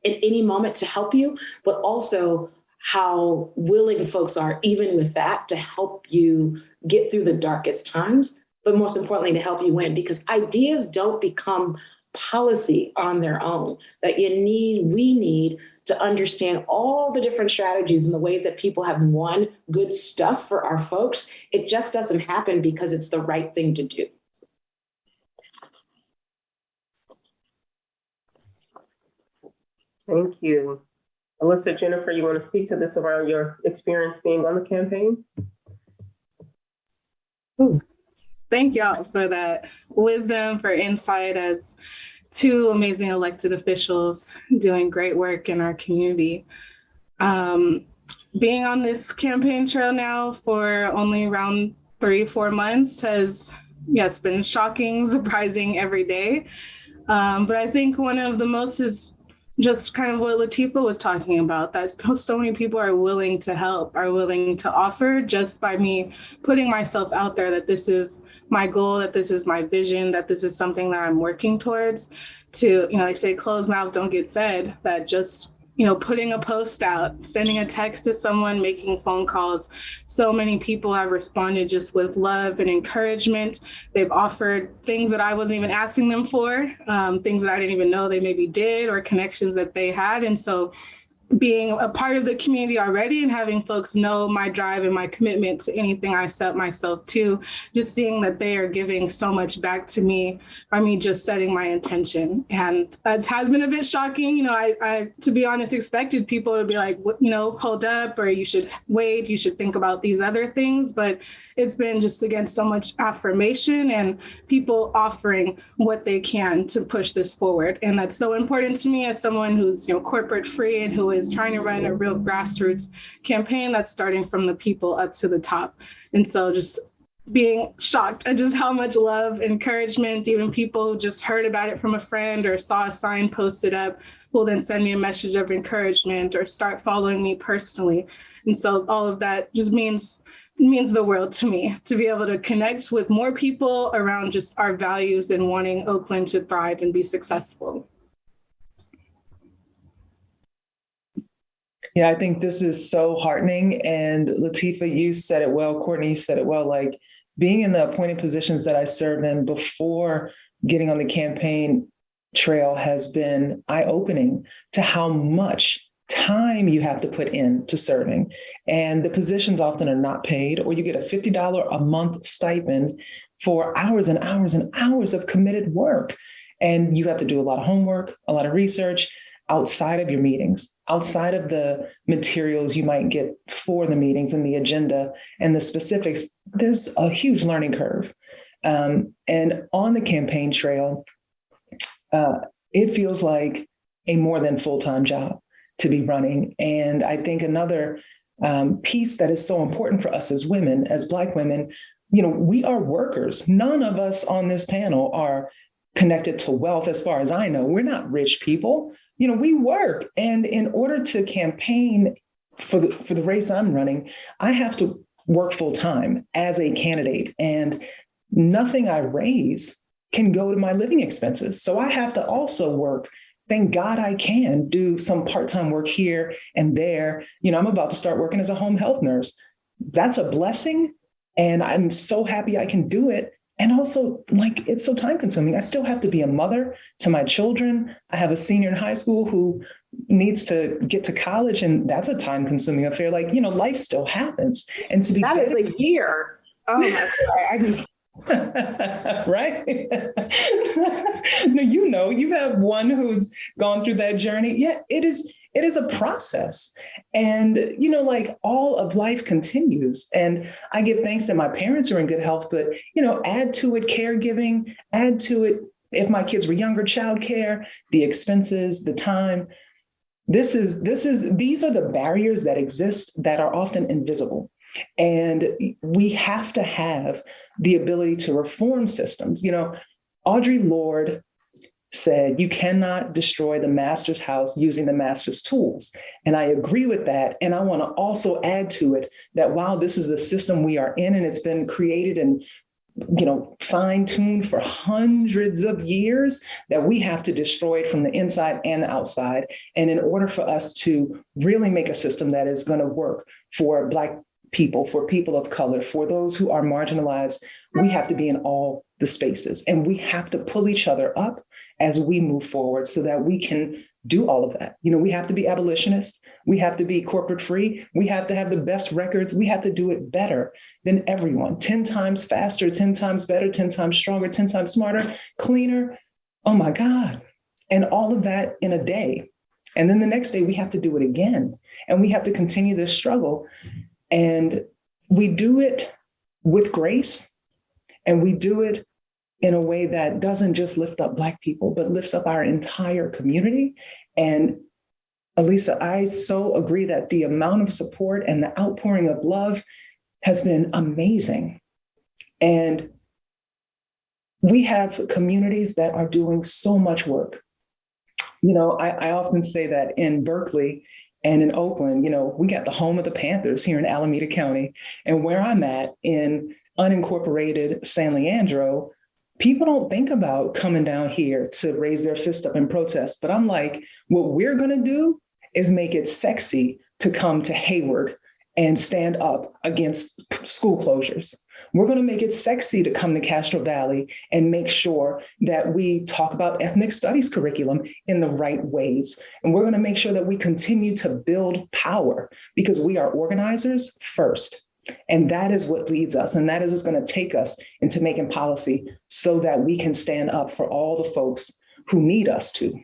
any moment to help you, but also how willing folks are, even with that, to help you get through the darkest times, but most importantly, to help you win, because ideas don't become policy on their own. That we need to understand all the different strategies and the ways that people have won good stuff for our folks. It just doesn't happen because it's the right thing to do. Thank you. Alyssa, Jennifer, you want to speak to this around your experience being on the campaign? Ooh. Thank y'all for that wisdom, for insight as two amazing elected officials doing great work in our community. Being on this campaign trail now for only around 3-4 months has, yes, been shocking, surprising every day. But I think one of the most is just kind of what Latifah was talking about, that so many people are willing to help, are willing to offer just by me putting myself out there, that this is my goal, that this is my vision, that this is something that I'm working towards. To, they say closed mouth don't get fed, that just, putting a post out, sending a text to someone, making phone calls. So many people have responded just with love and encouragement. They've offered things that I wasn't even asking them for, things that I didn't even know they maybe did, or connections that they had. And so being a part of the community already and having folks know my drive and my commitment to anything I set myself to, just seeing that they are giving so much back to me by me just setting my intention. And it has been a bit shocking. I to be honest, expected people to be like, hold up, or you should wait, you should think about these other things. But it's been just, again, so much affirmation and people offering what they can to push this forward. And that's so important to me as someone who's, corporate free and who is trying to run a real grassroots campaign that's starting from the people up to the top. And so just being shocked at just how much love, encouragement, even people who just heard about it from a friend or saw a sign posted up will then send me a message of encouragement or start following me personally. And so all of that just means the world to me, to be able to connect with more people around just our values and wanting Oakland to thrive and be successful. Yeah, I think this is so heartening. And Latifah, you said it well. Courtney, you said it well. Like, being in the appointed positions that I served in before getting on the campaign trail has been eye-opening to how much time you have to put into serving. And the positions often are not paid, or you get a $50 a month stipend for hours and hours and hours of committed work. And you have to do a lot of homework, a lot of research outside of your meetings, outside of the materials you might get for the meetings and the agenda and the specifics. There's a huge learning curve. And on the campaign trail, it feels like a more than full-time job to be running. And I think another piece that is so important for us as women, as Black women, we are workers. None of us on this panel are connected to wealth, as far as I know. We're not rich people. We work. And in order to campaign for the race I'm running, I have to work full time as a candidate. And nothing I raise can go to my living expenses. So I have to also work. Thank God I can do some part-time work here and there. I'm about to start working as a home health nurse. That's a blessing. And I'm so happy I can do it. And also, it's so time consuming. I still have to be a mother to my children. I have a senior in high school who needs to get to college, and that's a time consuming affair. Life still happens. And to be that is a year. Oh my God. Right? No, you have one who's gone through that journey. Yeah, it is a process. And, all of life continues. And I give thanks that my parents are in good health, but, add to it caregiving, add to it, if my kids were younger, childcare, the expenses, the time. These are the barriers that exist that are often invisible. And we have to have the ability to reform systems. Audre Lorde said, you cannot destroy the master's house using the master's tools. And I agree with that. And I want to also add to it that while this is the system we are in, and it's been created and fine-tuned for hundreds of years, that we have to destroy it from the inside and the outside. And in order for us to really make a system that is going to work for Black people, for people of color, for those who are marginalized, we have to be in all the spaces. And we have to pull each other up as we move forward so that we can do all of that. We have to be abolitionists. We have to be corporate free. We have to have the best records. We have to do it better than everyone, 10 times faster, 10 times better, 10 times stronger, 10 times smarter, cleaner. Oh my God. And all of that in a day. And then the next day we have to do it again. And we have to continue this struggle. And we do it with grace. And we do it in a way that doesn't just lift up Black people, but lifts up our entire community. And Alisa, I so agree that the amount of support and the outpouring of love has been amazing. And we have communities that are doing so much work. I often say that in Berkeley and in Oakland, we got the home of the Panthers here in Alameda County. And where I'm at in unincorporated San Leandro, people don't think about coming down here to raise their fist up and protest. But I'm like, what we're going to do is make it sexy to come to Hayward and stand up against school closures. We're going to make it sexy to come to Castro Valley and make sure that we talk about ethnic studies curriculum in the right ways. And we're going to make sure that we continue to build power because we are organizers first. And that is what leads us. And that is what's going to take us into making policy so that we can stand up for all the folks who need us to.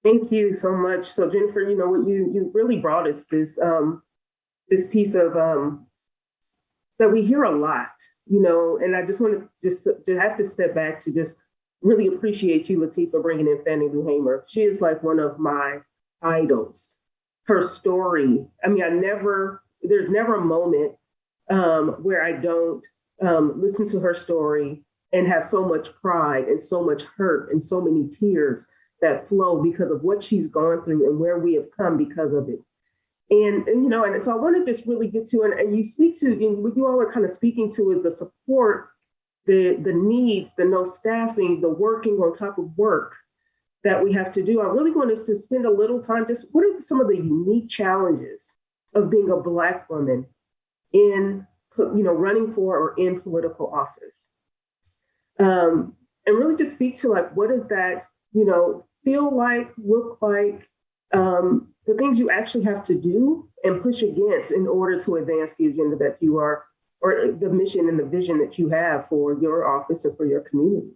Thank you so much. So Jennifer, what you really brought us this piece of that we hear a lot, and I just want to have to step back to just really appreciate you, Lateef, for bringing in Fannie Lou Hamer. She is like one of my idols. Her story, there's never a moment where I don't listen to her story and have so much pride and so much hurt and so many tears that flow because of what she's gone through and where we have come because of it. And so I want to just really get to, and you speak to, what you all are kind of speaking to is the support, the needs, the no staffing, the working on top of work that we have to do. I really want us to spend a little time just, what are some of the unique challenges of being a Black woman in, running for or in political office? And really just speak to what does that, feel like, look like, the things you actually have to do and push against in order to advance the agenda that you are, or the mission and the vision that you have for your office and for your community.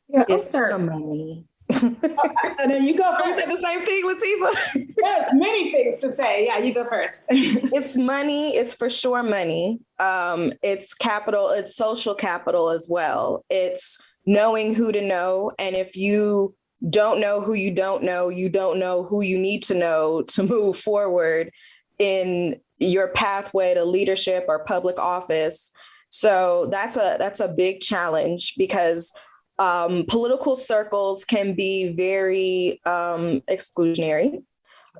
Yeah, I'll start. Money. And then you go first. Say the same thing, Lateef. Yes, many things to say. Yeah, you go first. It's money. It's for sure money. It's capital. It's social capital as well. It's knowing who to know. And if you don't know who you don't know who you need to know to move forward in your pathway to leadership or public office. So that's a big challenge because political circles can be very exclusionary.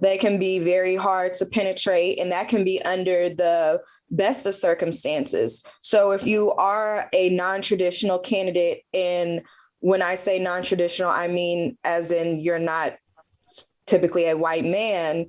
They can be very hard to penetrate, and that can be under the best of circumstances. So if you are a non-traditional candidate, and when I say non-traditional, I mean as in you're not typically a white man,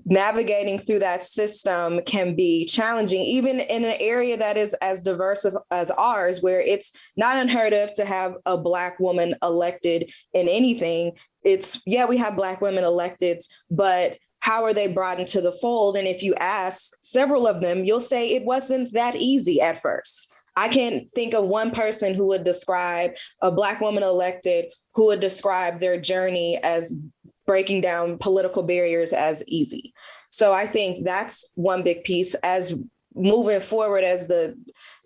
navigating through that system can be challenging, even in an area that is as diverse as ours, where it's not unheard of to have a Black woman elected in anything. We have Black women elected, but how are they brought into the fold? And if you ask several of them, you'll say it wasn't that easy at first. I can't think of one person who would describe a Black woman elected who would describe their journey as breaking down political barriers as easy. So I think that's one big piece as moving forward as the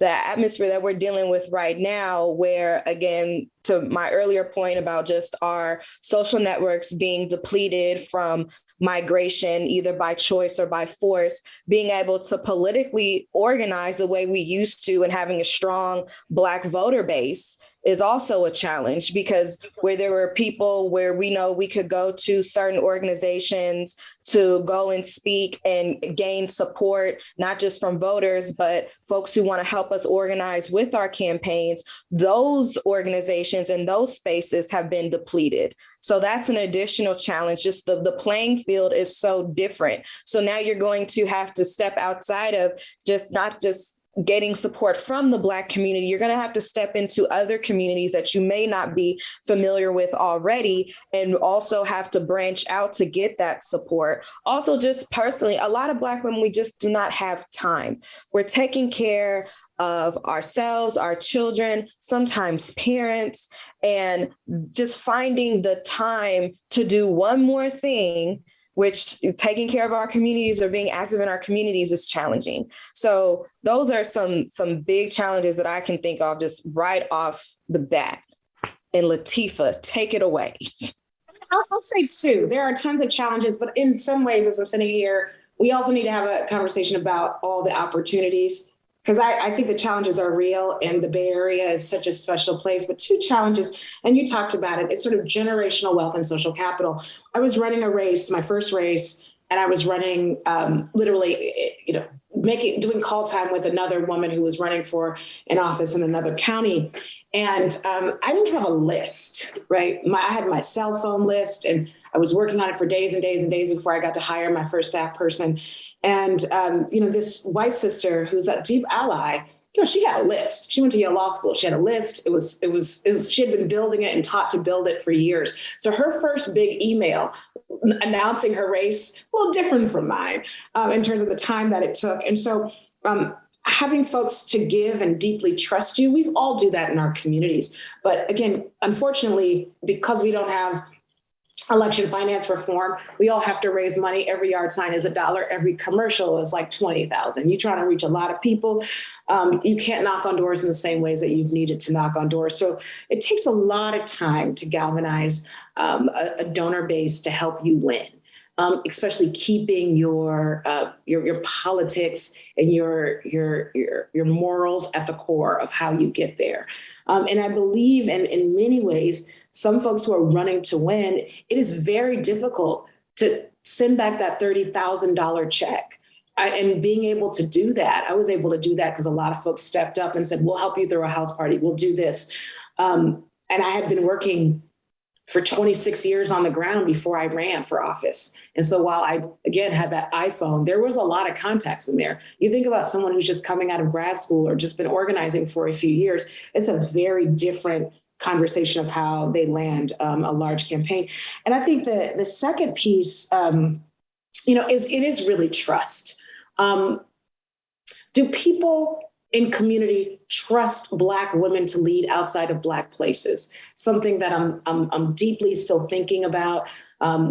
atmosphere that we're dealing with right now, where, again, to my earlier point about just our social networks being depleted from migration, either by choice or by force, being able to politically organize the way we used to and having a strong Black voter base is also a challenge, because where there were people where we know we could go to certain organizations to go and speak and gain support, not just from voters, but folks who want to help us organize with our campaigns, those organizations and those spaces have been depleted. So that's an additional challenge. Just the playing field is so different. So now you're going to have to step outside of not just getting support from the Black community. You're going to have to step into other communities that you may not be familiar with already, and also have to branch out to get that support. Also, just personally, a lot of Black women, we just do not have time. We're taking care of ourselves, our children, sometimes parents, and just finding the time to do one more thing, which taking care of our communities or being active in our communities is challenging. So those are some big challenges that I can think of just right off the bat. And Latifah, take it away. I'll say too, there are tons of challenges, but in some ways, as I'm sitting here, we also need to have a conversation about all the opportunities, because I think the challenges are real and the Bay Area is such a special place. But two challenges, and you talked about it, it's sort of generational wealth and social capital. I was running a race, my first race, and I was running literally, doing call time with another woman who was running for an office in another county. And I didn't have a list, right? I had my cell phone list, and I was working on it for days and days and days before I got to hire my first staff person. And, this white sister who's a deep ally, she had a list. She went to Yale Law School. She had a list. She had been building it and taught to build it for years. So her first big email announcing her race, a little different from mine in terms of the time that it took. And so having folks to give and deeply trust you, we all do that in our communities. But again, unfortunately, because we don't have election finance reform, we all have to raise money. Every yard sign is $1. Every commercial is like 20,000. You're trying to reach a lot of people. You can't knock on doors in the same ways that you've needed to knock on doors. So it takes a lot of time to galvanize a donor base to help you win. Especially keeping your politics and your morals at the core of how you get there. And I believe in many ways, some folks who are running to win, it is very difficult to send back that $30,000 check. And being able to do that, I was able to do that because a lot of folks stepped up and said, we'll help you throw a house party, we'll do this. And I had been working for 26 years on the ground before I ran for office. And so while I, again, had that iPhone, there was a lot of contacts in there. You think about someone who's just coming out of grad school or just been organizing for a few years, it's a very different conversation of how they land a large campaign. And I think the second piece, it is really trust. Do people in community trust Black women to lead outside of Black places? Something that I'm deeply still thinking about.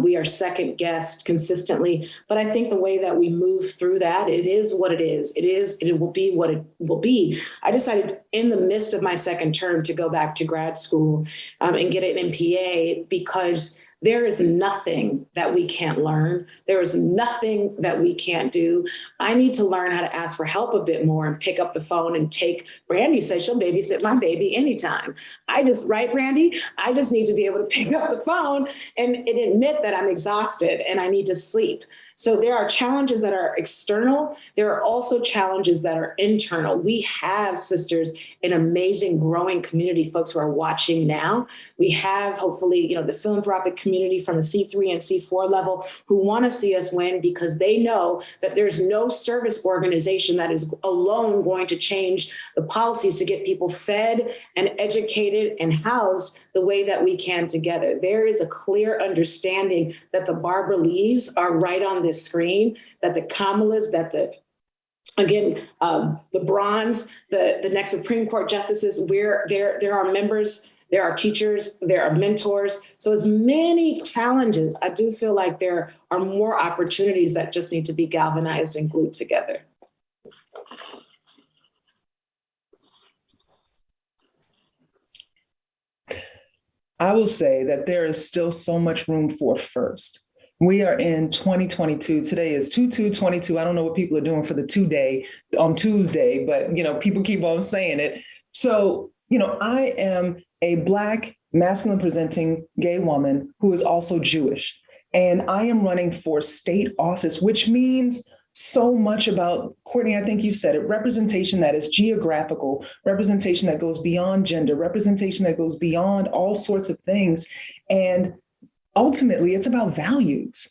We are second guessed consistently, but I think the way that we move through that, it is what it is. It will be what it will be. I decided in the midst of my second term to go back to grad school and get an MPA, because there is nothing that we can't learn. There is nothing that we can't do. I need to learn how to ask for help a bit more and pick up the phone and Brandy says she'll babysit my baby anytime. Right, Brandy? I just need to be able to pick up the phone and admit that I'm exhausted and I need to sleep. So there are challenges that are external. There are also challenges that are internal. We have, sisters, an amazing growing community, folks who are watching now. We have, hopefully, the philanthropic community from the C3 and C4 level who want to see us win, because they know that there's no service organization that is alone going to change the policies to get people fed and educated and housed the way that we can together. There is a clear understanding that the Barbara Lees are right on this screen, that the Kamalas, that the Bronze, the next Supreme Court justices, there are members, there are teachers, there are mentors. So as many challenges, I do feel like there are more opportunities that just need to be galvanized and glued together. I will say that there is still so much room for first. We are in 2022. Today is 2/2/22. I don't know what people are doing for the 2 day on Tuesday, but people keep on saying it. So I am a Black, masculine presenting gay woman who is also Jewish. And I am running for state office, which means so much about, Courtney, I think you said it, representation that is geographical, representation that goes beyond gender, representation that goes beyond all sorts of things. And ultimately, it's about values.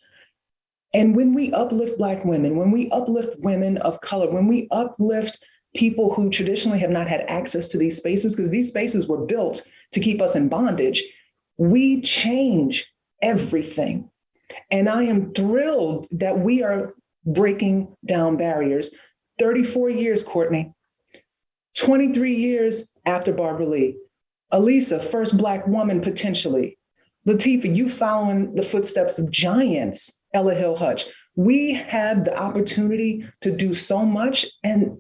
And when we uplift Black women, when we uplift women of color, when we uplift people who traditionally have not had access to these spaces, because these spaces were built to keep us in bondage, we change everything. And I am thrilled that we are breaking down barriers. 34 years, Courtney, 23 years after Barbara Lee. Alisa, first Black woman potentially. Latifah, you following the footsteps of giants, Ella Hill Hutch. We had the opportunity to do so much, and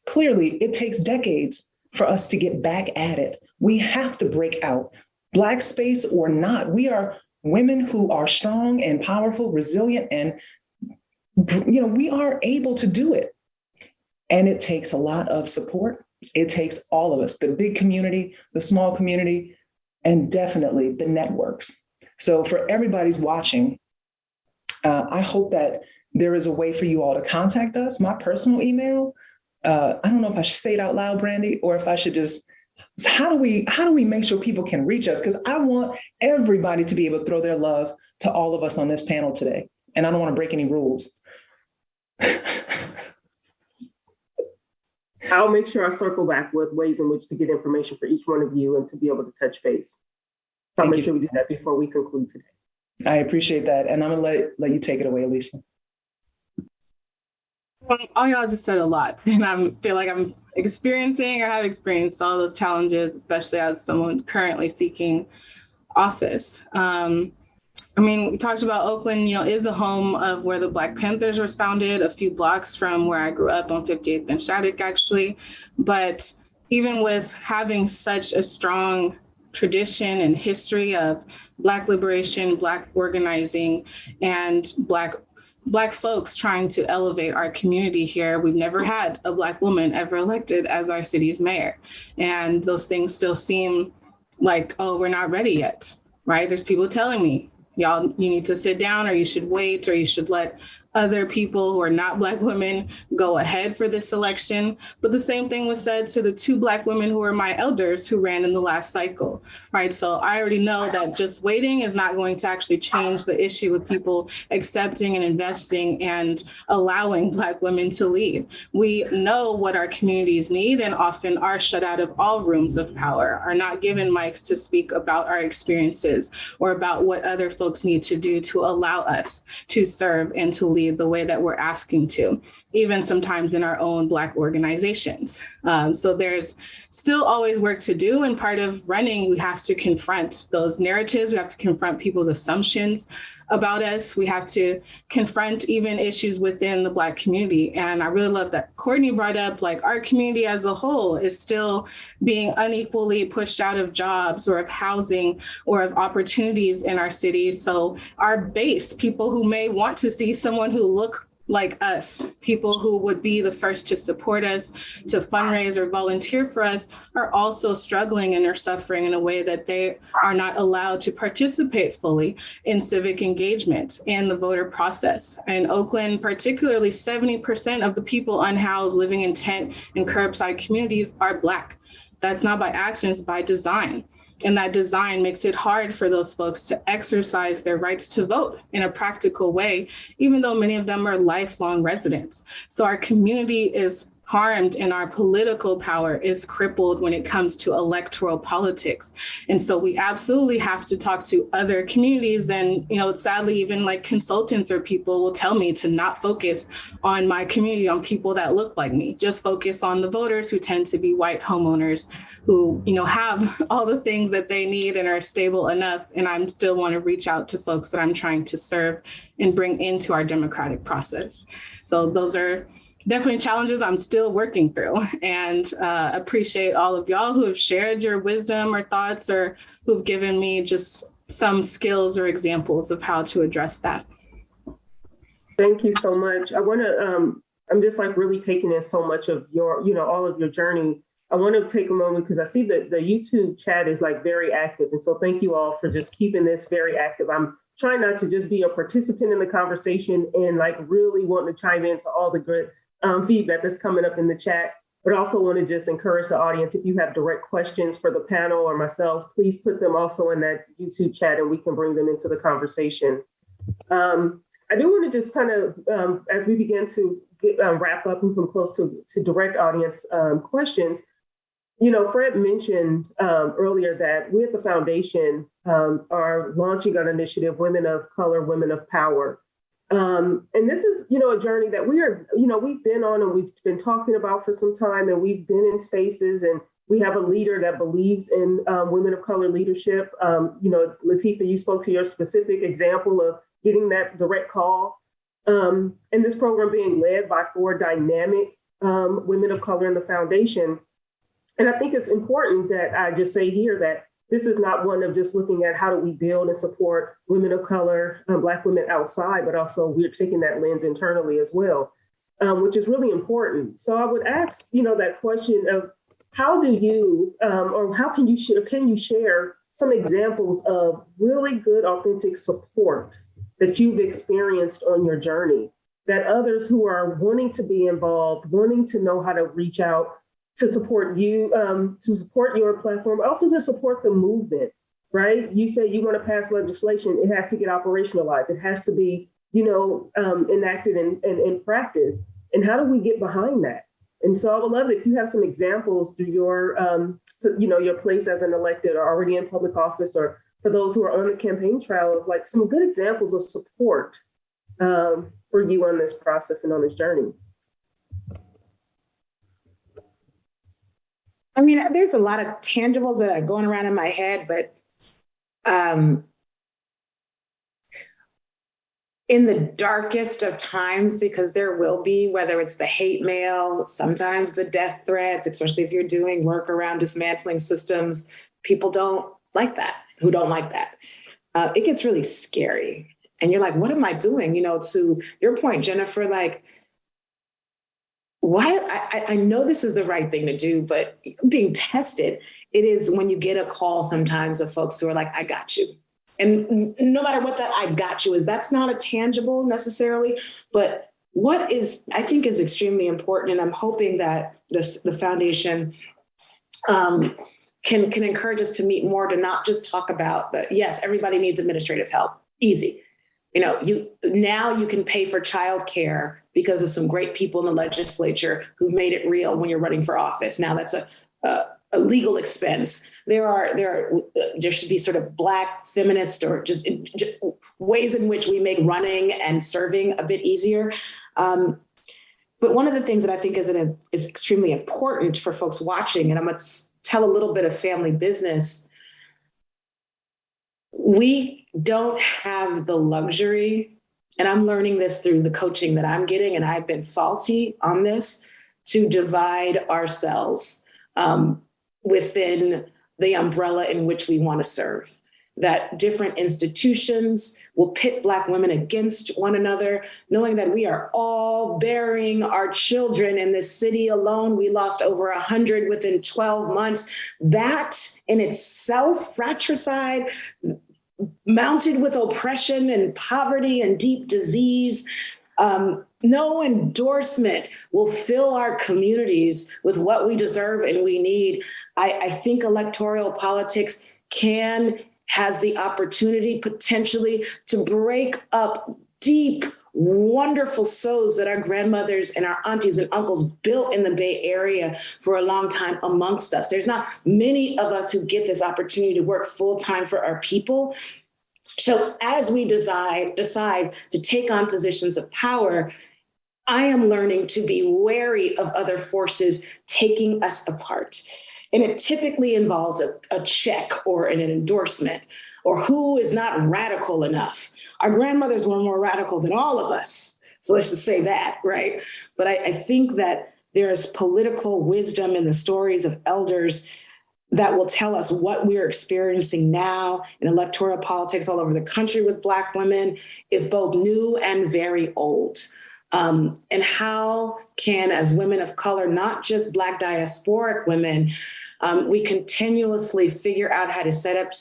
clearly it takes decades for us to get back at it. We have to break out. Black space or not, we are women who are strong and powerful, resilient, and we are able to do it. And it takes a lot of support. It takes all of us, the big community, the small community, and definitely the networks. So for everybody's watching, I hope that there is a way for you all to contact us. My personal email, I don't know if I should say it out loud, Brandy, or if I should just, how do we make sure people can reach us? Because I want everybody to be able to throw their love to all of us on this panel today. And I don't want to break any rules. I'll make sure I circle back with ways in which to get information for each one of you and to be able to touch base. So I'll make sure we do that before we conclude today. I appreciate that. And I'm going to let you take it away, Alisa. Well, all y'all just said a lot, and I feel like I'm experiencing or have experienced all those challenges, especially as someone currently seeking office. We talked about Oakland, is the home of where the Black Panthers was founded, a few blocks from where I grew up on 58th and Shattuck, actually. But even with having such a strong tradition and history of Black liberation, Black organizing, and Black folks trying to elevate our community here, we've never had a Black woman ever elected as our city's mayor. And those things still seem like, oh, we're not ready yet, right? There's people telling me, y'all, you need to sit down, or you should wait, or you should let other people who are not Black women go ahead for this election. But the same thing was said to the 2 Black women who were my elders who ran in the last cycle, right? So I already know that just waiting is not going to actually change the issue with people accepting and investing and allowing Black women to lead. We know what our communities need and often are shut out of all rooms of power, are not given mics to speak about our experiences or about what other folks need to do to allow us to serve and to lead the way that we're asking to, even sometimes in our own Black organizations. So there's still always work to do. And part of running, we have to confront those narratives. We have to confront people's assumptions about us. We have to confront even issues within the Black community. And I really love that Courtney brought up, like, our community as a whole is still being unequally pushed out of jobs or of housing or of opportunities in our city. So our base, people who may want to see someone who look like us, people who would be the first to support us, to fundraise or volunteer for us, are also struggling and are suffering in a way that they are not allowed to participate fully in civic engagement and the voter process. In Oakland, particularly 70% of the people unhoused living in tent and curbside communities are Black. That's not by accident, it's by design. And that design makes it hard for those folks to exercise their rights to vote in a practical way, even though many of them are lifelong residents. So our community is harmed and our political power is crippled when it comes to electoral politics. And so we absolutely have to talk to other communities. And, sadly, even like consultants or people will tell me to not focus on my community, on people that look like me, just focus on the voters who tend to be white homeowners who, have all the things that they need and are stable enough. And I still want to reach out to folks that I'm trying to serve and bring into our democratic process. So those are definitely challenges I'm still working through, and appreciate all of y'all who have shared your wisdom or thoughts, or who've given me just some skills or examples of how to address that. Thank you so much. I want to, I'm just like really taking in so much of your, all of your journey I want to take a moment because I see that the YouTube chat is like very active. And so thank you all for just keeping this very active. I'm trying not to just be a participant in the conversation and like really wanting to chime into all the good feedback that's coming up in the chat, but also want to just encourage the audience, if you have direct questions for the panel or myself, please put them also in that YouTube chat and we can bring them into the conversation. I do want to just kind of, as we begin to wrap up and come close to direct audience questions, you know, Fred mentioned earlier that we at the foundation are launching an initiative, Women of Color, Women of Power. And this is, you know, a journey that we are, you know, we've been on and we've been talking about for some time, and we've been in spaces, and we have a leader that believes in women of color leadership. You know, Latifah, you spoke to your specific example of getting that direct call. And this program being led by 4 dynamic women of color in the foundation. And I think it's important that I just say here that this is not one of just looking at how do we build and support women of color, Black women outside, but also we're taking that lens internally as well, which is really important. So I would ask, you know, that question of how do you, or how can you share some examples of really good, authentic support that you've experienced on your journey, that others who are wanting to be involved, wanting to know how to reach out to support you, to support your platform, also to support the movement, right? You say you want to pass legislation, it has to get operationalized. It has to be, you know, enacted in practice. And how do we get behind that? And so I would love it if you have some examples through your, you know, your place as an elected or already in public office, or for those who are on the campaign trail, of like some good examples of support for you on this process and on this journey. I mean, there's a lot of tangibles that are going around in my head, but in the darkest of times, because there will be, whether it's the hate mail, sometimes the death threats, especially if you're doing work around dismantling systems, people don't like that, who don't like that. It gets really scary. And you're like, what am I doing? You know, to your point, Jennifer, like, why? I know this is the right thing to do, but being tested, it is when you get a call sometimes of folks who are like, I got you. And no matter what that I got you is, that's not a tangible necessarily, but what is, I think is extremely important. And I'm hoping that the foundation can encourage us to meet more, to not just talk about that. Yes, everybody needs administrative help. Easy. You know, now you can pay for childcare because of some great people in the legislature who've made it real when you're running for office. Now that's a legal expense. There should be sort of Black feminist or just ways in which we make running and serving a bit easier. But one of the things that I think is extremely important for folks watching, and I'm going to tell a little bit of family business. We don't have the luxury, and I'm learning this through the coaching that I'm getting, and I've been faulty on this, to divide ourselves within the umbrella in which we want to serve. That different institutions will pit Black women against one another, knowing that we are all bearing our children. In this city alone, we lost over 100 within 12 months. That in itself, fratricide, mounted with oppression and poverty and deep disease, no endorsement will fill our communities with what we deserve and we need. I think electoral politics has the opportunity potentially to break up deep, wonderful souls that our grandmothers and our aunties and uncles built in the Bay Area for a long time amongst us. There's not many of us who get this opportunity to work full time for our people. So as we decide to take on positions of power, I am learning to be wary of other forces taking us apart. And it typically involves a check or an endorsement, or who is not radical enough. Our grandmothers were more radical than all of us. So let's just say that, right? But I think that there's political wisdom in the stories of elders that will tell us what we're experiencing now in electoral politics all over the country with Black women is both new and very old. And how can, as women of color, not just Black diasporic women, we continuously figure out how to set up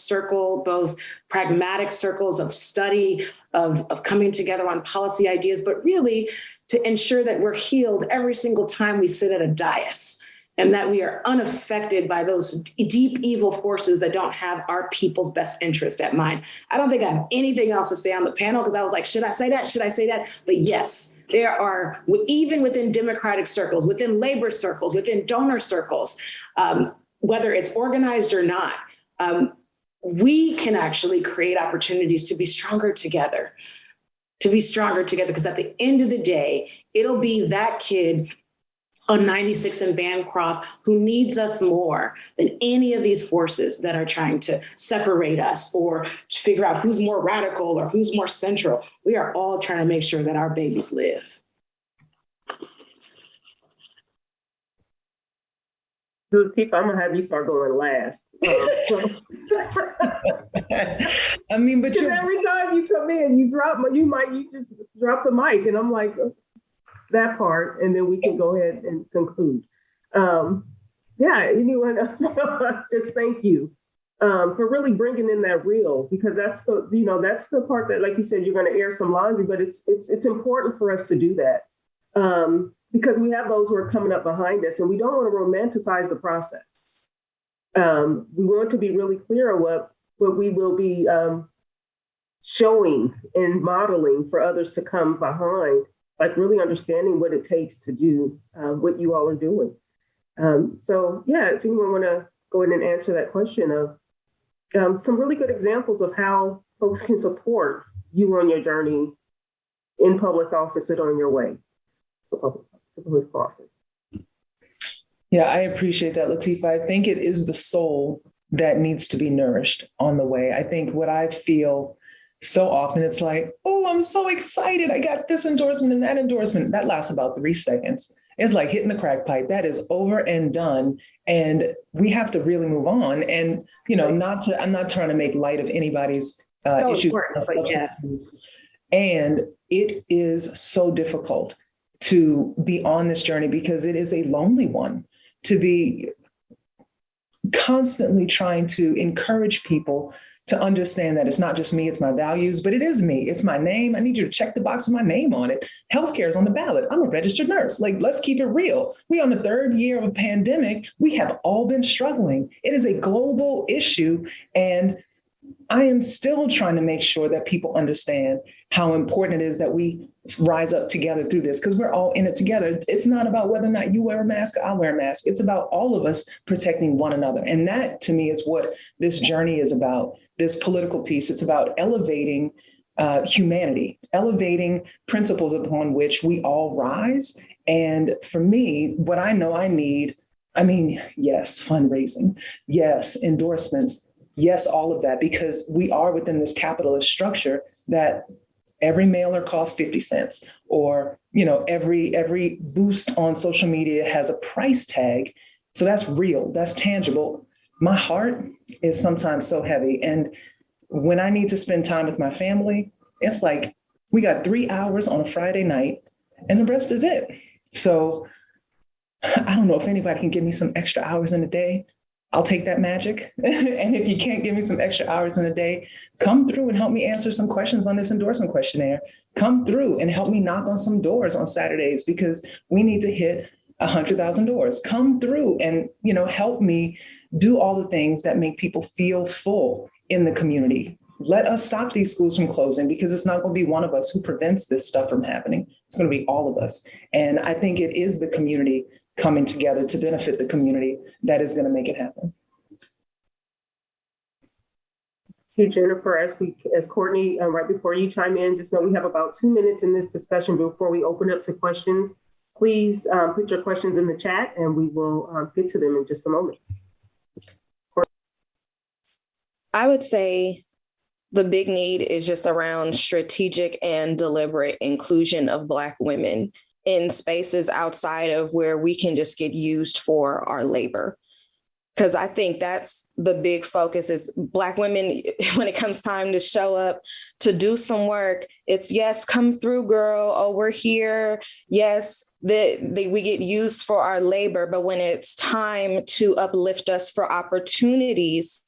both pragmatic circles of study, of coming together on policy ideas, but really to ensure that we're healed every single time we sit at a dais, and that we are unaffected by those deep evil forces that don't have our people's best interest at mind. I don't think I have anything else to say on the panel, because I was like, should I say that? Should I say that? But yes, there are, even within Democratic circles, within labor circles, within donor circles, whether it's organized or not, we can actually create opportunities to be stronger together, because at the end of the day, it'll be that kid on 96 in Bancroft who needs us more than any of these forces that are trying to separate us or to figure out who's more radical or who's more central. We are all trying to make sure that our babies live. Lateef, I'm gonna have you start going last. I mean, but every time you come in, you just drop the mic, and I'm like, that part, and then we can go ahead and conclude. Anyone else? Just thank you for really bringing in that real, because that's the part that, like you said, you're going to air some laundry, but it's important for us to do that because we have those who are coming up behind us, and we don't want to romanticize the process. We want to be really clear on what we will be showing and modeling for others to come behind. Like really understanding what it takes to do what you all are doing. If anyone want to go ahead and answer that question of some really good examples of how folks can support you on your journey in public office and on your way to public office. Yeah, I appreciate that, Lateef. I think it is the soul that needs to be nourished on the way. I think what I feel so often, it's like, oh, I'm so excited. I got this endorsement and that endorsement. That lasts about 3 seconds. It's like hitting the crack pipe. That is over and done. And we have to really move on. And, I'm not trying to make light of anybody's issues. And it is so difficult to be on this journey because it is a lonely one, to be constantly trying to encourage people to understand that it's not just me, it's my values, but it is me. It's my name. I need you to check the box with my name on it. Healthcare is on the ballot. I'm a registered nurse. Like, let's keep it real. We on the 3rd year of a pandemic. We have all been struggling. It is a global issue. And I am still trying to make sure that people understand how important it is that we rise up together through this, because we're all in it together. It's not about whether or not you wear a mask or I wear a mask. It's about all of us protecting one another. And that, to me, is what this journey is about, this political piece. It's about elevating humanity, elevating principles upon which we all rise. And for me, what I know I need, yes, fundraising, yes, endorsements, yes, all of that, because we are within this capitalist structure that every mailer costs 50 cents, or, every boost on social media has a price tag. So that's real, that's tangible. My heart is sometimes so heavy. And when I need to spend time with my family, it's like we got 3 hours on a Friday night and the rest is it. So I don't know if anybody can give me some extra hours in a day. I'll take that magic. And if you can't give me some extra hours in a day, come through and help me answer some questions on this endorsement questionnaire. Come through and help me knock on some doors on Saturdays, because we need to hit 100,000 doors. Come through and, help me do all the things that make people feel full in the community. Let us stop these schools from closing, because it's not going to be one of us who prevents this stuff from happening. It's going to be all of us. And I think it is the community coming together to benefit the community that is going to make it happen. Thank you, Jennifer. As Courtney, right before you chime in, just know we have about 2 minutes in this discussion before we open up to questions. Please put your questions in the chat and we will get to them in just a moment. I would say the big need is just around strategic and deliberate inclusion of Black women in spaces outside of where we can just get used for our labor. because I think that's the big focus is Black women, when it comes time to show up, to do some work, it's yes, come through, girl. Oh, we're here. Yes, we get used for our labor, but when it's time to uplift us for opportunities,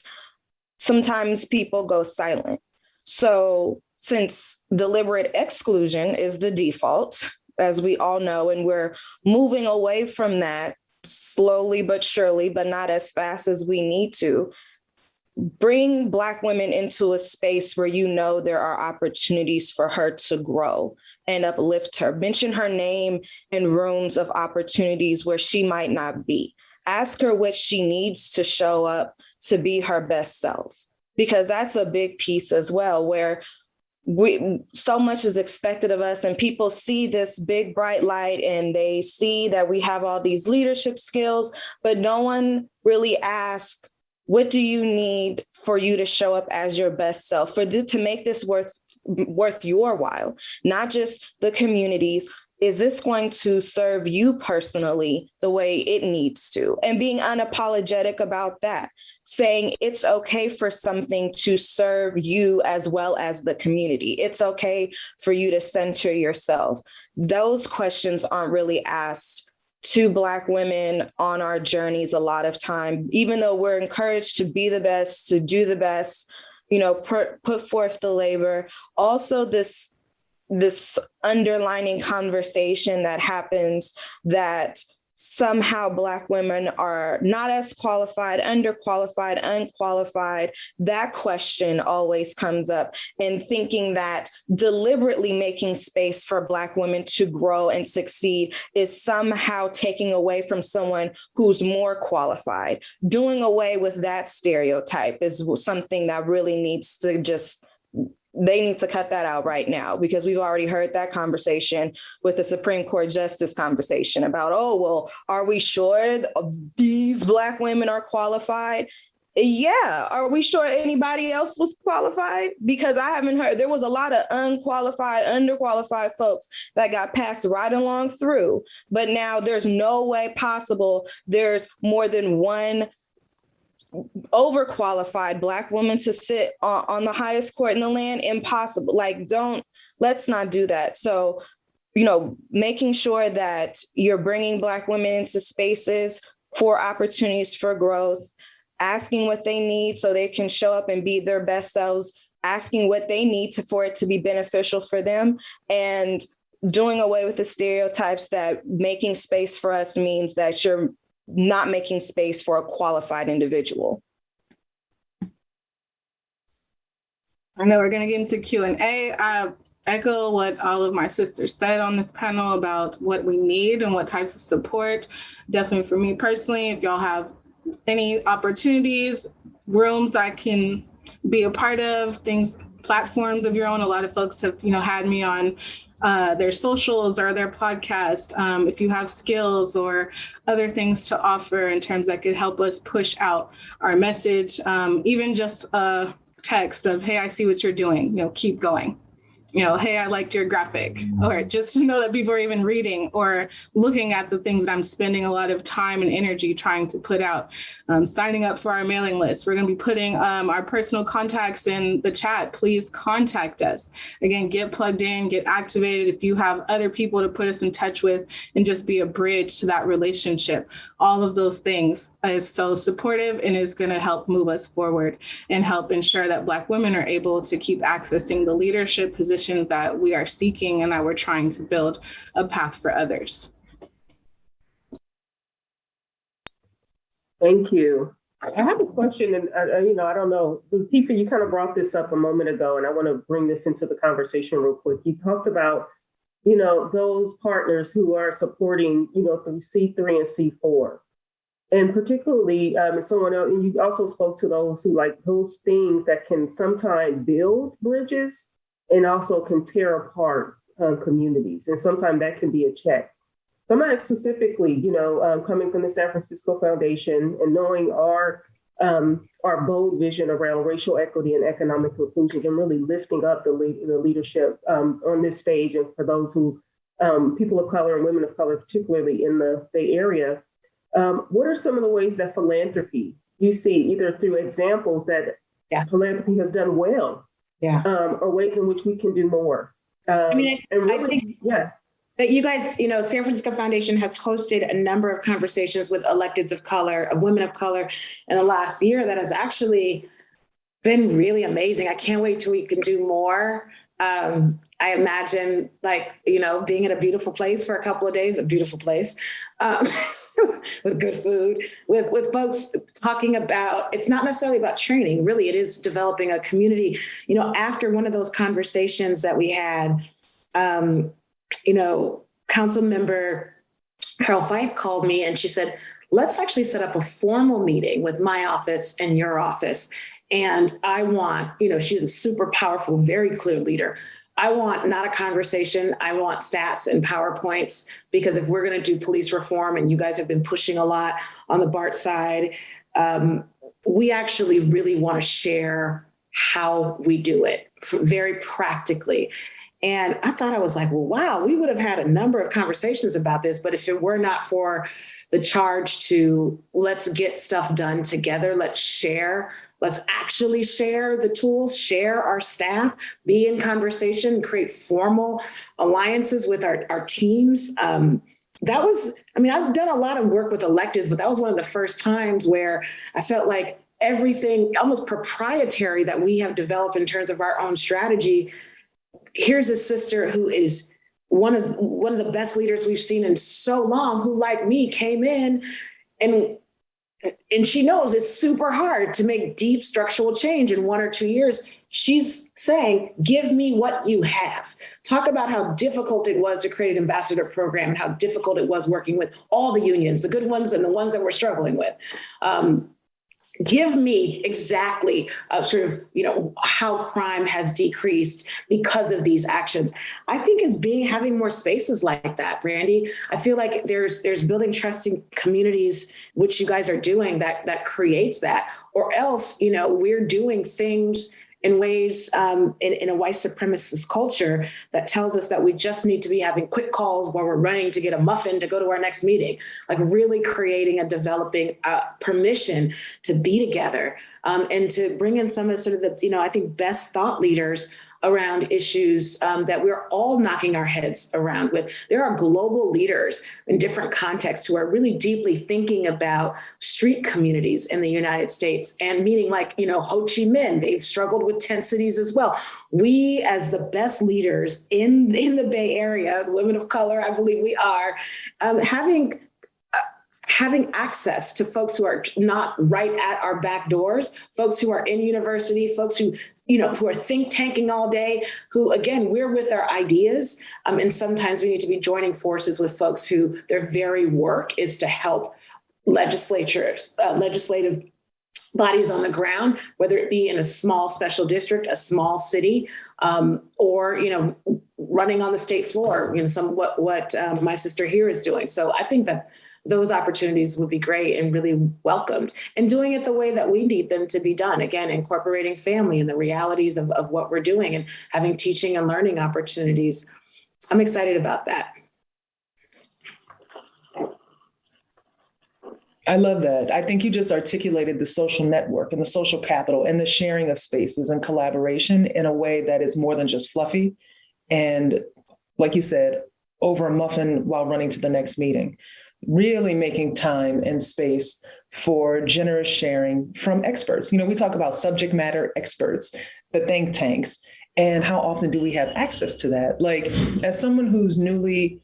sometimes people go silent. So since deliberate exclusion is the default, as we all know, and we're moving away from that slowly but surely, but not as fast as we need to, bring Black women into a space where you know there are opportunities for her to grow and uplift her. Mention her name in rooms of opportunities where she might not be. Ask her what she needs to show up to be her best self, because that's a big piece as well, where so much is expected of us and people see this big bright light and they see that we have all these leadership skills, but no one really asks, what do you need for you to show up as your best self, to make this worth your while, not just the communities? Is this going to serve you personally the way it needs to? And being unapologetic about that, saying it's okay for something to serve you as well as the community. It's okay for you to center yourself. Those questions aren't really asked to Black women on our journeys a lot of time, even though we're encouraged to be the best, to do the best, put forth the labor. Also, this underlining conversation that happens that somehow Black women are not as qualified, underqualified, unqualified. That question always comes up, and thinking that deliberately making space for Black women to grow and succeed is somehow taking away from someone who's more qualified. Doing away with that stereotype is something that really needs to they need to cut that out right now, because we've already heard that conversation with the Supreme Court justice conversation about, oh, well, are we sure these Black women are qualified? Yeah. Are we sure anybody else was qualified? Because I haven't heard. There was a lot of unqualified, underqualified folks that got passed right along through. But now there's no way possible there's more than one overqualified Black woman to sit on the highest court in the land. Impossible. Let's not do that. So, making sure that you're bringing Black women into spaces for opportunities for growth, asking what they need so they can show up and be their best selves, asking what they need for it to be beneficial for them, and doing away with the stereotypes that making space for us means that you're not making space for a qualified individual. I know we're going to get into Q&A. I echo what all of my sisters said on this panel about what we need and what types of support. Definitely for me personally, if y'all have any opportunities, rooms I can be a part of, platforms of your own. A lot of folks have, had me on their socials or their podcast. If you have skills or other things to offer in terms that could help us push out our message, even just a text of, hey, I see what you're doing, keep going. Hey, I liked your graphic, or just to know that people are even reading or looking at the things that I'm spending a lot of time and energy trying to put out. Signing up for our mailing list. We're going to be putting our personal contacts in the chat. Please contact us. Again, get plugged in, get activated. If you have other people to put us in touch with and just be a bridge to that relationship, all of those things is so supportive and is going to help move us forward and help ensure that Black women are able to keep accessing the leadership positions that we are seeking and that we're trying to build a path for others. Thank you. I have a question, and I don't know, Latifah, you kind of brought this up a moment ago, and I want to bring this into the conversation real quick. You talked about, those partners who are supporting, through C3 and C4. And particularly, someone else, and you also spoke to those who like those things that can sometimes build bridges and also can tear apart communities. And sometimes that can be a check. So I'm asking specifically, coming from the San Francisco Foundation and knowing our bold vision around racial equity and economic inclusion and really lifting up the leadership on this stage, and for those who, people of color and women of color, particularly in the Bay Area, What are some of the ways that philanthropy you see, either through examples that philanthropy has done well, or ways in which we can do more? I think yeah. That you guys, San Francisco Foundation has hosted a number of conversations with electeds of color, of women of color in the last year that has actually been really amazing. I can't wait till we can do more. I imagine being in a beautiful place for a couple of days, a beautiful place with good food, with folks talking about, it's not necessarily about training, really, it is developing a community. After one of those conversations that we had, Council Member Carol Fife called me and she said, let's actually set up a formal meeting with my office and your office. And I want, she's a super powerful, very clear leader. I want not a conversation. I want stats and PowerPoints, because if we're going to do police reform, and you guys have been pushing a lot on the BART side, we actually really want to share how we do it very practically. And I thought, I was like, well, wow, we would have had a number of conversations about this, but if it were not for the charge to let's get stuff done together, let's actually share the tools, share our staff, be in conversation, create formal alliances with our teams. I've done a lot of work with electeds, but that was one of the first times where I felt like everything almost proprietary that we have developed in terms of our own strategy. Here's a sister who is one of the best leaders we've seen in so long, who, like me, came in and she knows it's super hard to make deep structural change in 1 or 2 years. She's saying, give me what you have. Talk about how difficult it was to create an ambassador program and how difficult it was working with all the unions, the good ones and the ones that we're struggling with. Give me exactly how crime has decreased because of these actions. I think it's having more spaces like that, Brandy. I feel like there's building trusting communities, which you guys are doing, that creates that, or else, we're doing things in ways in a white supremacist culture that tells us that we just need to be having quick calls while we're running to get a muffin to go to our next meeting, like really creating and developing permission to be together and to bring in some of the I think best thought leaders around issues that we're all knocking our heads around with. There are global leaders in different contexts who are really deeply thinking about street communities in the United States, and meaning like, Ho Chi Minh, they've struggled with tent cities as well. We, as the best leaders in the Bay Area, women of color, I believe we are, having access to folks who are not right at our back doors, folks who are in university, folks who are think tanking all day, who, again, we're with our ideas. And sometimes we need to be joining forces with folks who their very work is to help legislative bodies on the ground, whether it be in a small special district, a small city, or, running on the state floor, what my sister here is doing. So I think that those opportunities would be great and really welcomed, and doing it the way that we need them to be done. Again, incorporating family and the realities of what we're doing and having teaching and learning opportunities. I'm excited about that. I love that. I think you just articulated the social network and the social capital and the sharing of spaces and collaboration in a way that is more than just fluffy. And like you said, over a muffin while running to the next meeting, really making time and space for generous sharing from experts. We talk about subject matter experts, the think tanks, and how often do we have access to that? Like, as someone who's newly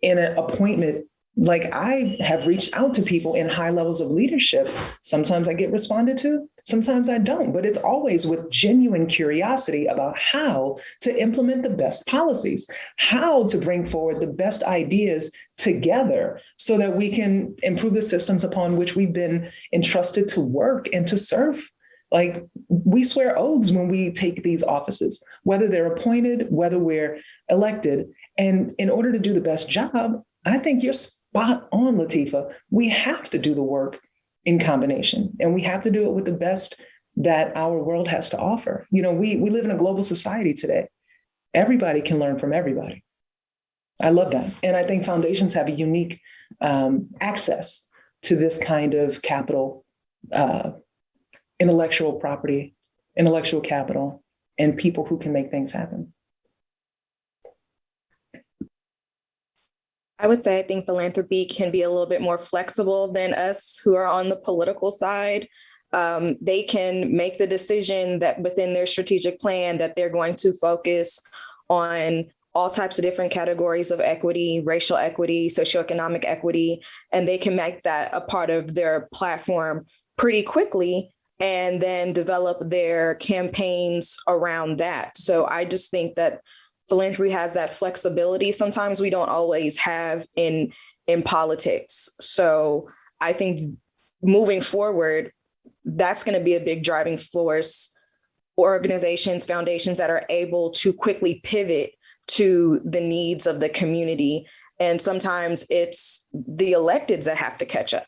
in an appointment, like, I have reached out to people in high levels of leadership. Sometimes I get responded to, sometimes I don't, but it's always with genuine curiosity about how to implement the best policies, how to bring forward the best ideas together so that we can improve the systems upon which we've been entrusted to work and to serve. Like, we swear oaths when we take these offices, whether they're appointed, whether we're elected. And in order to do the best job, I think you're spot on, Latifah. We have to do the work in combination, and we have to do it with the best that our world has to offer. We live in a global society today. Everybody can learn from everybody. I love that. And I think foundations have a unique access to this kind of capital, intellectual property, intellectual capital, and people who can make things happen. I would say I think philanthropy can be a little bit more flexible than us who are on the political side. They can make the decision that within their strategic plan that they're going to focus on all types of different categories of equity, racial equity, socioeconomic equity, and they can make that a part of their platform pretty quickly and then develop their campaigns around that. So I just think that philanthropy has that flexibility sometimes we don't always have in politics. So I think moving forward, that's going to be a big driving force. Organizations, foundations that are able to quickly pivot to the needs of the community. And sometimes it's the electeds that have to catch up.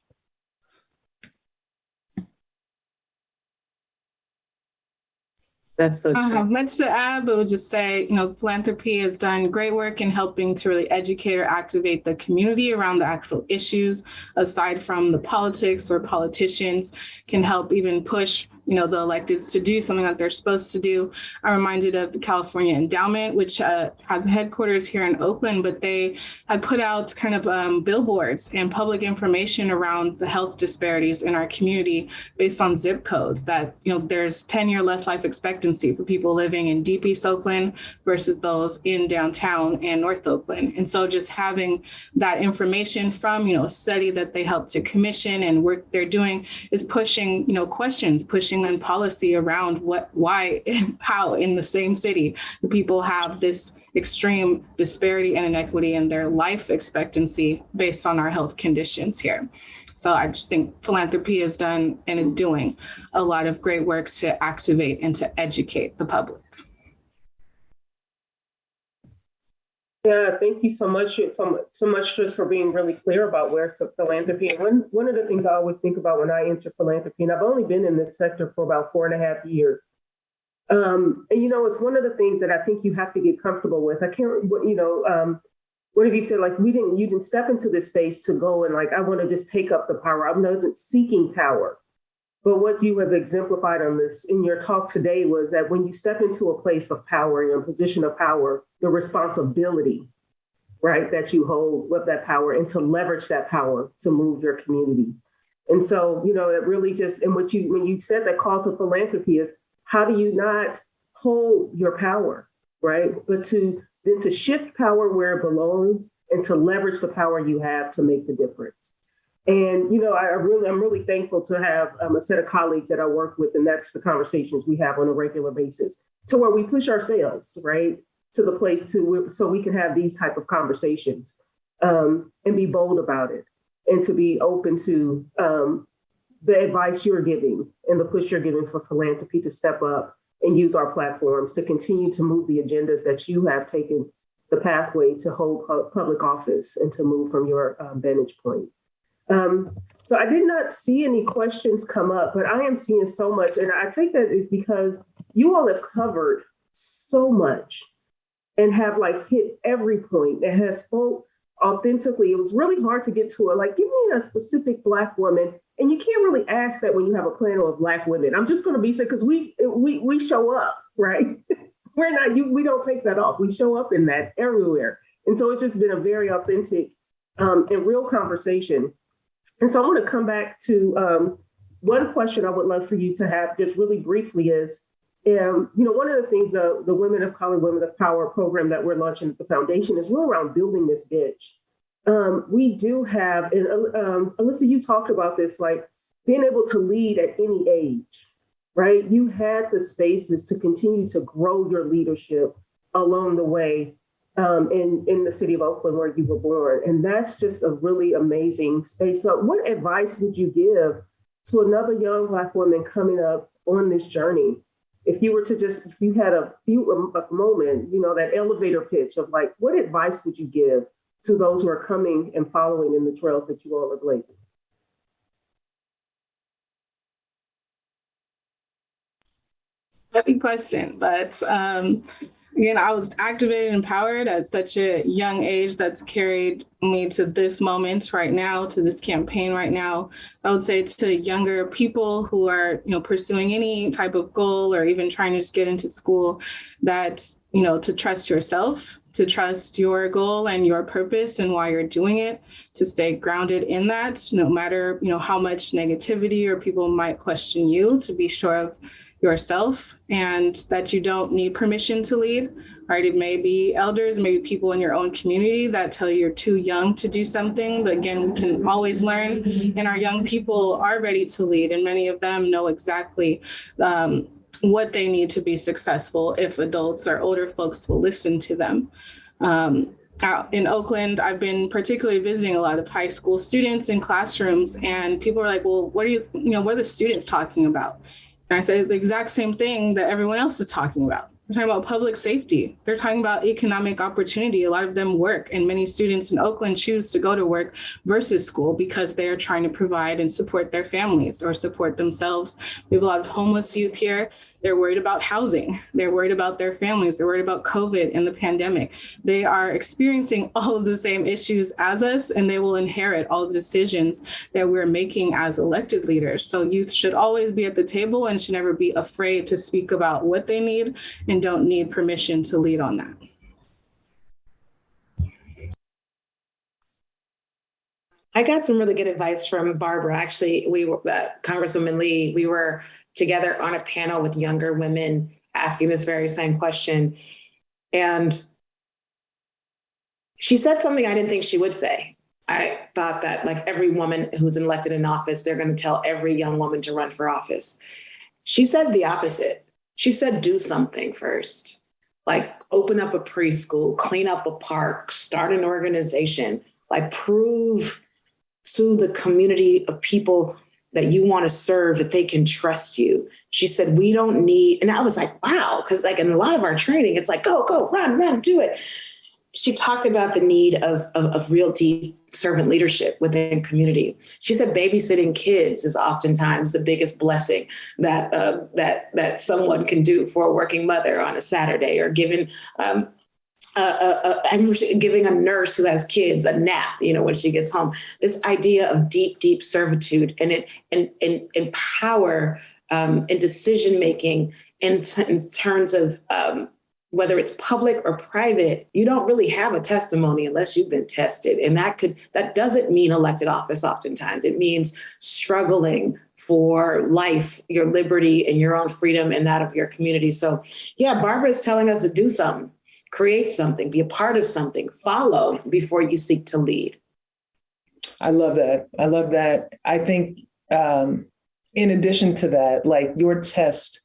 That's so I don't true. have much to add, but would just say, philanthropy has done great work in helping to really educate or activate the community around the actual issues, aside from the politics or politicians can help even push the electeds to do something that they're supposed to do. I'm reminded of the California Endowment, which has headquarters here in Oakland, but they had put out kind of billboards and public information around the health disparities in our community based on zip codes that, there's 10-year less life expectancy for people living in Deep East Oakland versus those in downtown and North Oakland. And so just having that information from, a study that they helped to commission and work they're doing is pushing, questions, pushing on policy around what, why, and how in the same city the people have this extreme disparity and inequity in their life expectancy based on our health conditions here. So I just think philanthropy has done and is doing a lot of great work to activate and to educate the public. Yeah, thank you so much just for being really clear about where philanthropy. And one of the things I always think about when I enter philanthropy, and I've only been in this sector for about 4.5 years. And it's one of the things that I think you have to get comfortable with. I can't, one of you said, you didn't step into this space to go and I want to just take up the power. I wasn't seeking power. But what you have exemplified on this in your talk today was that when you step into a place of power, in a position of power, the responsibility, right, that you hold with that power and to leverage that power to move your communities. And so, it really just, and when you said that call to philanthropy is, how do you not hold your power, right? But to shift power where it belongs and to leverage the power you have to make the difference. And, I'm really thankful to have a set of colleagues that I work with, and that's the conversations we have on a regular basis to where we push ourselves, right, to the place so we can have these type of conversations and be bold about it and to be open to the advice you're giving and the push you're giving for philanthropy to step up and use our platforms to continue to move the agendas that you have taken the pathway to hold public office and to move from your vantage point. So I did not see any questions come up, but I am seeing so much. And I take that is because you all have covered so much and have hit every point that has spoke authentically. It was really hard to get to it. Give me a specific Black woman. And you can't really ask that when you have a panel of Black women. I'm just going to be saying, because we show up, right? We don't take that off. We show up in that everywhere. And so it's just been a very authentic and real conversation. And so I want to come back to one question I would love for you to have just really briefly is, one of the things the Women of Color, Women of Power program that we're launching at the foundation is really around building this bench. We do have, and Alyssa, you talked about this, being able to lead at any age, right? You had the spaces to continue to grow your leadership along the way. In the city of Oakland where you were born. And that's just a really amazing space. So what advice would you give to another young Black woman coming up on this journey? If you had a moment, that elevator pitch of what advice would you give to those who are coming and following in the trails that you all are blazing? Heavy question, but Again, I was activated and empowered at such a young age. That's carried me to this moment right now, to this campaign right now. I would say to younger people who are, pursuing any type of goal or even trying to just get into school, that, to trust yourself, to trust your goal and your purpose and why you're doing it, to stay grounded in that, no matter, how much negativity or people might question you, to be sure of yourself, and that you don't need permission to lead, right? It may be elders, maybe people in your own community that tell you you're too young to do something. But again, we can always learn, and our young people are ready to lead, and many of them know exactly what they need to be successful if adults or older folks will listen to them. Out in Oakland, I've been particularly visiting a lot of high school students in classrooms, and people are like, well, what are the students talking about? And I said the exact same thing that everyone else is talking about. They're talking about public safety. They're talking about economic opportunity. A lot of them work, and many students in Oakland choose to go to work versus school because they are trying to provide and support their families or support themselves. We have a lot of homeless youth here. They're worried about housing. They're worried about their families. They're worried about COVID and the pandemic. They are experiencing all of the same issues as us, and they will inherit all the decisions that we're making as elected leaders. So youth should always be at the table and should never be afraid to speak about what they need and don't need permission to lead on that. I got some really good advice from Barbara. Actually, Congresswoman Lee, we were together on a panel with younger women asking this very same question. And she said something I didn't think she would say. I thought that like every woman who's elected in office, they're going to tell every young woman to run for office. She said the opposite. She said, do something first, like open up a preschool, clean up a park, start an organization, like prove to the community of people that you want to serve that they can trust you. She said, we don't need, and I was like, wow, because like in a lot of our training, it's like, go, run, do it. She talked about the need of real deep servant leadership within community. She said babysitting kids is oftentimes the biggest blessing that someone can do for a working mother on a Saturday, or giving giving a nurse who has kids a nap, when she gets home. This idea of deep servitude and power and decision making in terms of whether it's public or private. You don't really have a testimony unless you've been tested, and that doesn't mean elected office. Oftentimes, it means struggling for life, your liberty, and your own freedom, and that of your community. So, yeah, Barbara is telling us to do something. Create something, be a part of something, follow before you seek to lead. I love that. I think in addition to that, like your test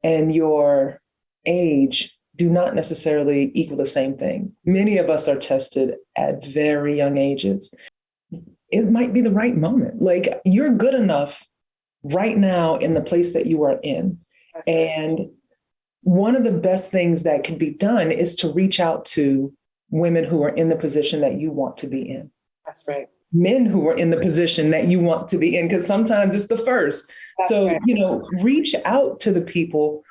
and your age do not necessarily equal the same thing. Many of us are tested at very young ages. It might be the right moment. Like you're good enough right now in the place that you are in. And one of the best things that can be done is to reach out to women who are in the position that you want to be in. That's right. Men who are in the position that you want to be in, because sometimes it's the first. That's so, right. Reach out to the people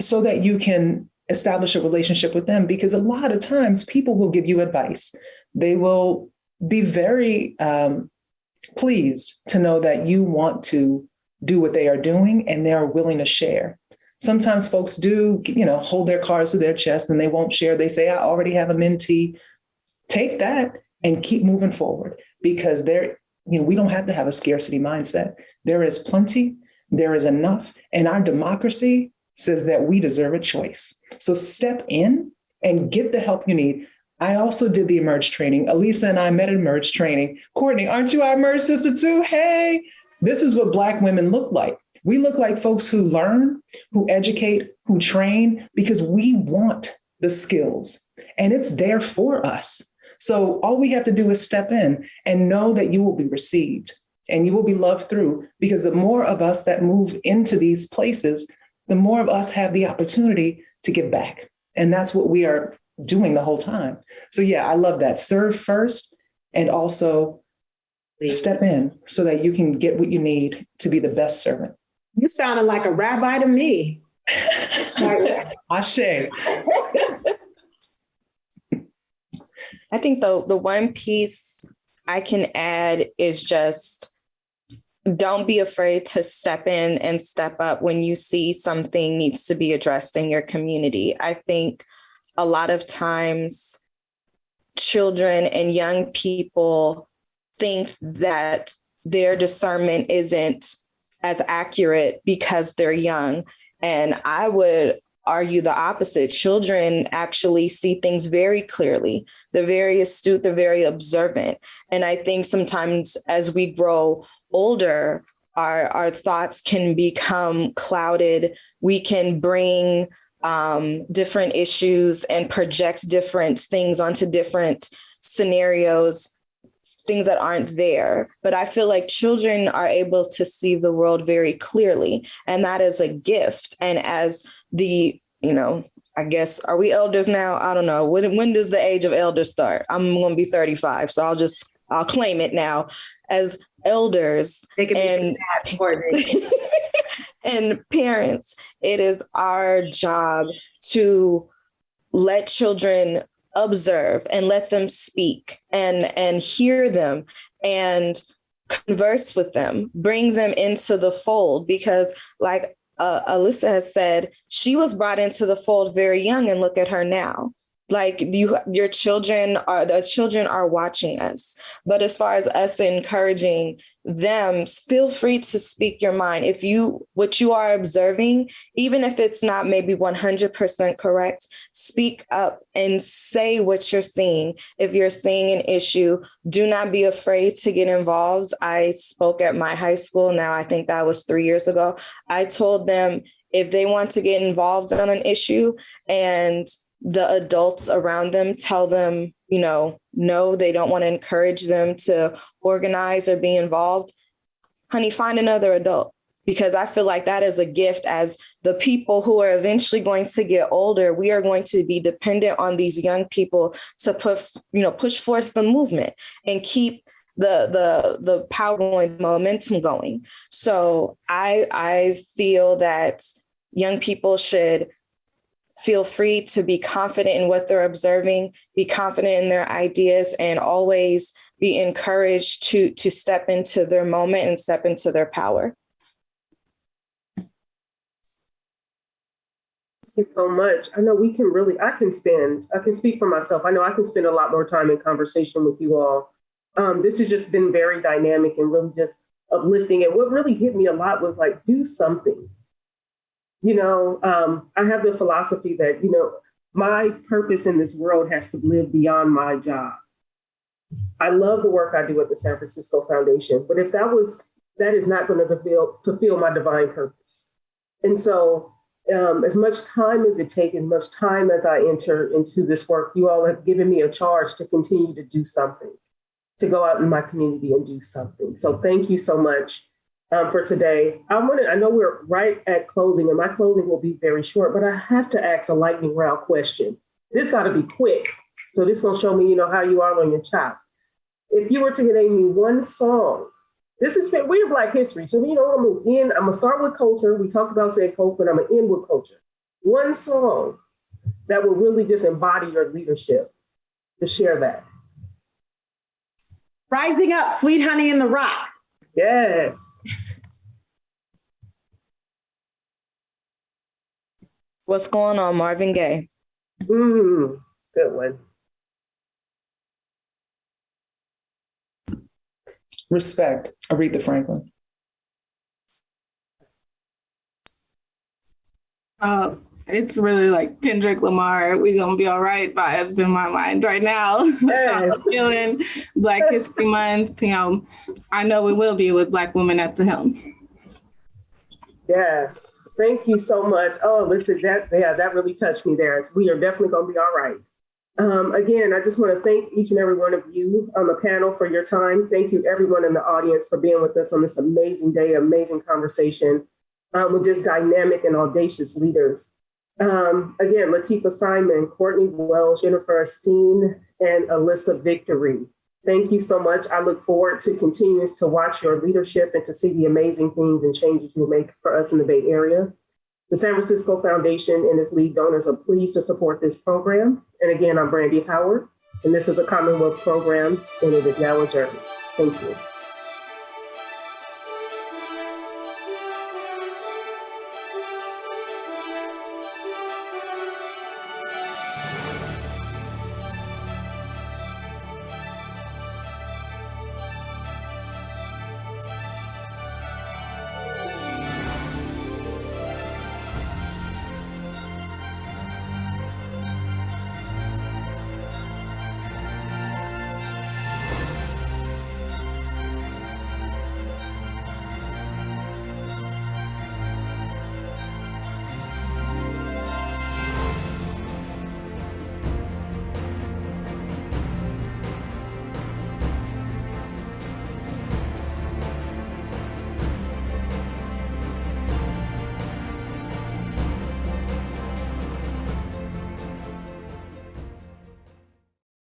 so that you can establish a relationship with them, because a lot of times people will give you advice. They will be very pleased to know that you want to do what they are doing and they are willing to share. Sometimes folks do, hold their cards to their chest and they won't share. They say, I already have a mentee. Take that and keep moving forward, because we don't have to have a scarcity mindset. There is plenty, there is enough. And our democracy says that we deserve a choice. So step in and get the help you need. I also did the Emerge training. Elisa and I met at Emerge training. Courtney, aren't you our Emerge sister too? Hey, this is what Black women look like. We look like folks who learn, who educate, who train, because we want the skills and it's there for us. So all we have to do is step in and know that you will be received and you will be loved through, because the more of us that move into these places, the more of us have the opportunity to give back. And that's what we are doing the whole time. So yeah, I love that. Serve first and also step in so that you can get what you need to be the best servant. You sounded like a rabbi to me. Ashe. I think the one piece I can add is just don't be afraid to step in and step up when you see something needs to be addressed in your community. I think a lot of times children and young people think that their discernment isn't as accurate because they're young. And I would argue the opposite. Children actually see things very clearly. They're very astute, they're very observant. And I think sometimes as we grow older, our thoughts can become clouded. We can bring different issues and project different things onto different scenarios, things that aren't there. But I feel like children are able to see the world very clearly, and that is a gift. And as I guess, are we elders now? I don't know. When does the age of elders start? I'm going to be 35, so I'll claim it now. As elders and and parents, it is our job to let children observe and let them speak and hear them and converse with them, bring them into the fold, because like Alyssa has said, she was brought into the fold very young, and look at her now. Like the children are watching us. But as far as us encouraging them, feel free to speak your mind. What you are observing, even if it's not maybe 100% correct, speak up and say what you're seeing. If you're seeing an issue, do not be afraid to get involved. I spoke at my high school. Now, I think that was 3 years ago. I told them if they want to get involved on an issue and the adults around them tell them, no, they don't want to encourage them to organize or be involved, honey, find another adult. Because I feel like that is a gift. As the people who are eventually going to get older, we are going to be dependent on these young people to push forth the movement and keep the power going, the momentum going. So I feel that young people should feel free to be confident in what they're observing, be confident in their ideas, and always be encouraged to step into their moment and step into their power. Thank you so much. I know I can speak for myself. I know I can spend a lot more time in conversation with you all. This has just been very dynamic and really just uplifting. And what really hit me a lot was like, do something. I have the philosophy that, my purpose in this world has to live beyond my job. I love the work I do at the San Francisco Foundation, but if that is not going to fulfill my divine purpose. And so as much time as it takes, as much time as I enter into this work, you all have given me a charge to continue to do something, to go out in my community and do something. So thank you so much. For today. I know we're right at closing, and my closing will be very short, but I have to ask a lightning round question. This got to be quick. So this will show me, how you are on your chops. If you were to name me one song, we're Black History. So, I'm going to start with culture. We talked about said culture, and I'm going to end with culture. One song that will really just embody your leadership, to share that. Rising Up, Sweet Honey in the Rock. Yes. What's going on, Marvin Gaye? Good one. Respect, Aretha Franklin. It's really like Kendrick Lamar, We Gonna Be All Right vibes in my mind right now. Yes. I'm feeling Black History Month. I know we will be with Black women at the helm. Yes. Thank you so much. Oh, listen, that really touched me there. We are definitely going to be all right. Again, I just want to thank each and every one of you on the panel for your time. Thank you, everyone in the audience, for being with us on this amazing day, amazing conversation with just dynamic and audacious leaders. Again, Latifah Simon, Courtney Welsh, Jennifer Esteen, and Alyssa Victory. Thank you so much. I look forward to continuing to watch your leadership and to see the amazing things and changes you make for us in the Bay Area. The San Francisco Foundation and its lead donors are pleased to support this program. And again, I'm Brandy Howard, and this is a Commonwealth program, and it is now adjourned. Thank you.